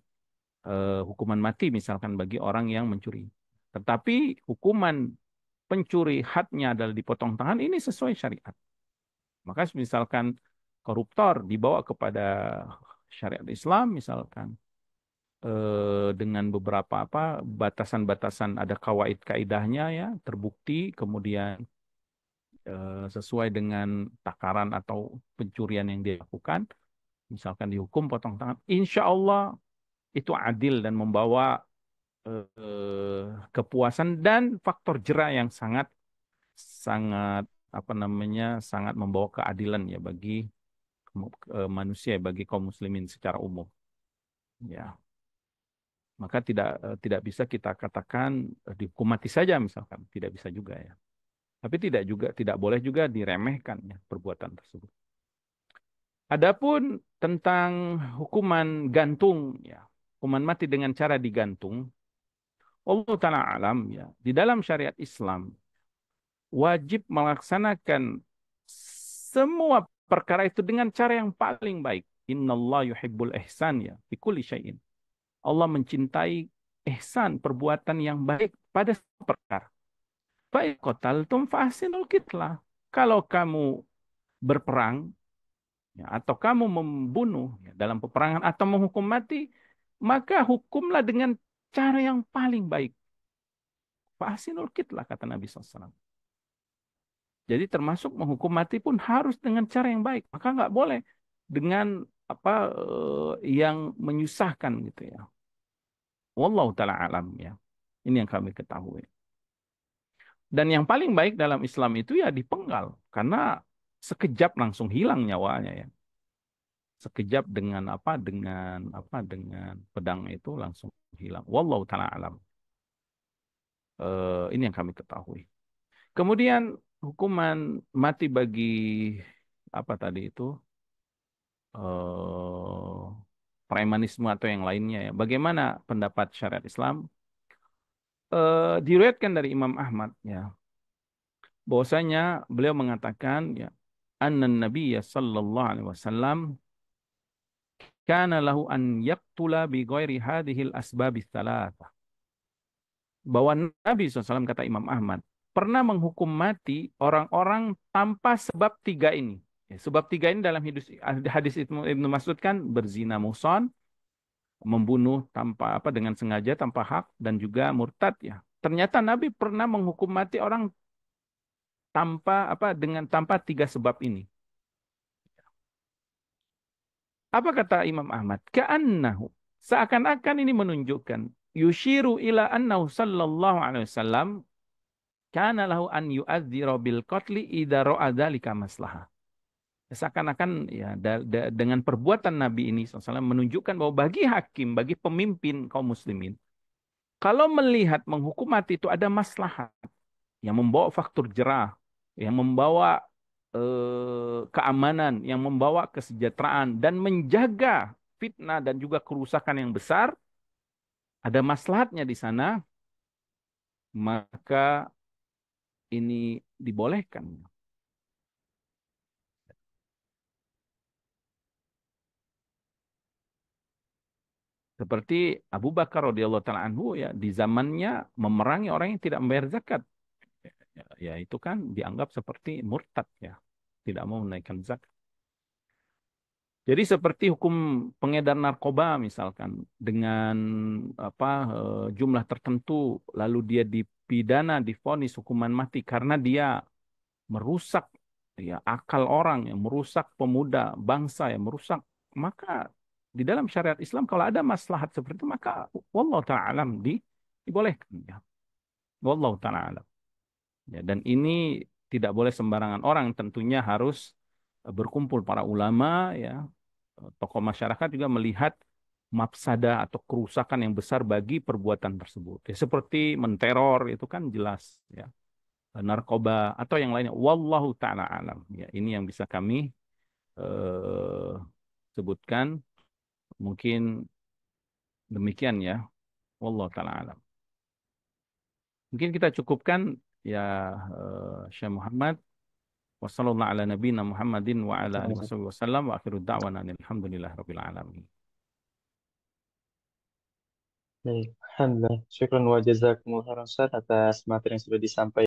S1: hukuman mati misalkan bagi orang yang mencuri. Tetapi hukuman pencuri hadnya adalah dipotong tangan, ini sesuai syariat. Maka misalkan koruptor dibawa kepada syariat Islam misalkan, dengan beberapa batasan-batasan, ada kawaid kaidahnya ya, terbukti, kemudian sesuai dengan takaran atau pencurian yang dia lakukan, misalkan dihukum potong tangan, insya Allah itu adil dan membawa kepuasan dan faktor jera yang sangat sangat sangat membawa keadilan ya bagi manusia, bagi kaum muslimin secara umum ya. Maka tidak bisa kita katakan dihukum mati saja misalkan, tidak bisa juga ya. Tapi tidak boleh juga diremehkan ya perbuatan tersebut. Adapun tentang hukuman gantung ya, hukuman mati dengan cara digantung, Allah taala alam ya. Di dalam syariat Islam wajib melaksanakan semua perkara itu dengan cara yang paling baik. Innallah yuhibbul ihsan ya fi kulli syai'in. Allah mencintai ihsan, perbuatan yang baik pada semua perkara. Fa in qataltum fa ahsinul qitlah. Kalau kamu berperang ya, atau kamu membunuh ya, dalam peperangan atau menghukum mati, maka hukumlah dengan cara yang paling baik. Fa ahsinul qitlah kata Nabi SAW. Jadi termasuk menghukum mati pun harus dengan cara yang baik. Maka nggak boleh dengan apa yang menyusahkan gitu ya. Wallahu taala alam ya. Ini yang kami ketahui. Dan yang paling baik dalam Islam itu ya dipenggal karena sekejap langsung hilang nyawanya ya. Sekejap dengan pedang itu langsung hilang. Wallahu taala alam. Ini yang kami ketahui. Kemudian hukuman mati bagi apa tadi itu eh, premanisme atau yang lainnya ya. Bagaimana pendapat syariat Islam? Diriwayatkan dari Imam Ahmad ya, bahwasanya beliau mengatakan ya, anna Nabiya sallallahu alaihi wasallam kana lahu an yaqtula bi ghairi hadhil asbab tsalatsah. Bahwa Nabi SAW kata Imam Ahmad pernah menghukum mati orang-orang tanpa sebab tiga ini. Ya, sebab tiga ini dalam hadis Ibnu Mas'ud kan berzina muhsan, membunuh tanpa apa dengan sengaja tanpa hak dan juga murtad ya. Ternyata Nabi pernah menghukum mati orang tanpa tiga sebab ini. Apa kata Imam Ahmad? Ka'annahu. Seakan-akan ini menunjukkan yushiru ila annahu sallallahu alaihi wasallam kana lahu an yu'adzira bil qatli idza ra'a dzalika maslahah. Seakan-akan ya dengan perbuatan Nabi ini SAW menunjukkan bahwa bagi hakim, bagi pemimpin kaum muslimin, kalau melihat menghukum mati itu ada maslahat yang membawa faktur jerah, yang membawa keamanan, yang membawa kesejahteraan dan menjaga fitnah dan juga kerusakan yang besar, ada maslahatnya di sana, maka ini dibolehkan. Seperti Abu Bakar radhiyallahu taala anhu ya di zamannya memerangi orang yang tidak membayar zakat. Ya, itu kan dianggap seperti murtad ya, tidak mau menaikkan zakat. Jadi seperti hukum pengedar narkoba misalkan dengan jumlah tertentu lalu dia dipidana divonis hukuman mati karena dia merusak ya akal orang yang merusak pemuda bangsa yang merusak, maka di dalam syariat Islam kalau ada maslahat seperti itu maka wallahu taala alam dibolehkan ya. Wallahu taala alam. Ya, dan ini tidak boleh sembarangan orang, tentunya harus berkumpul para ulama ya. Tokoh masyarakat juga melihat mafsada atau kerusakan yang besar bagi perbuatan tersebut. Ya, seperti menteror itu kan jelas ya. Narkoba atau yang lainnya. Wallahu taala alam. Ya, ini yang bisa kami eh, sebutkan. Mungkin demikian ya. Wallahu taala alam. Mungkin kita cukupkan ya Syekh Muhammad. Wassallallahu ala nabiyina Muhammadin wa ala alihi wasallam wa akhiru da'wana alhamdulillah rabbil alamin.
S2: Baik, alhamdulillah. Syukran wa jazakumullah khairan Ustaz atas materi yang sudah disampaikan.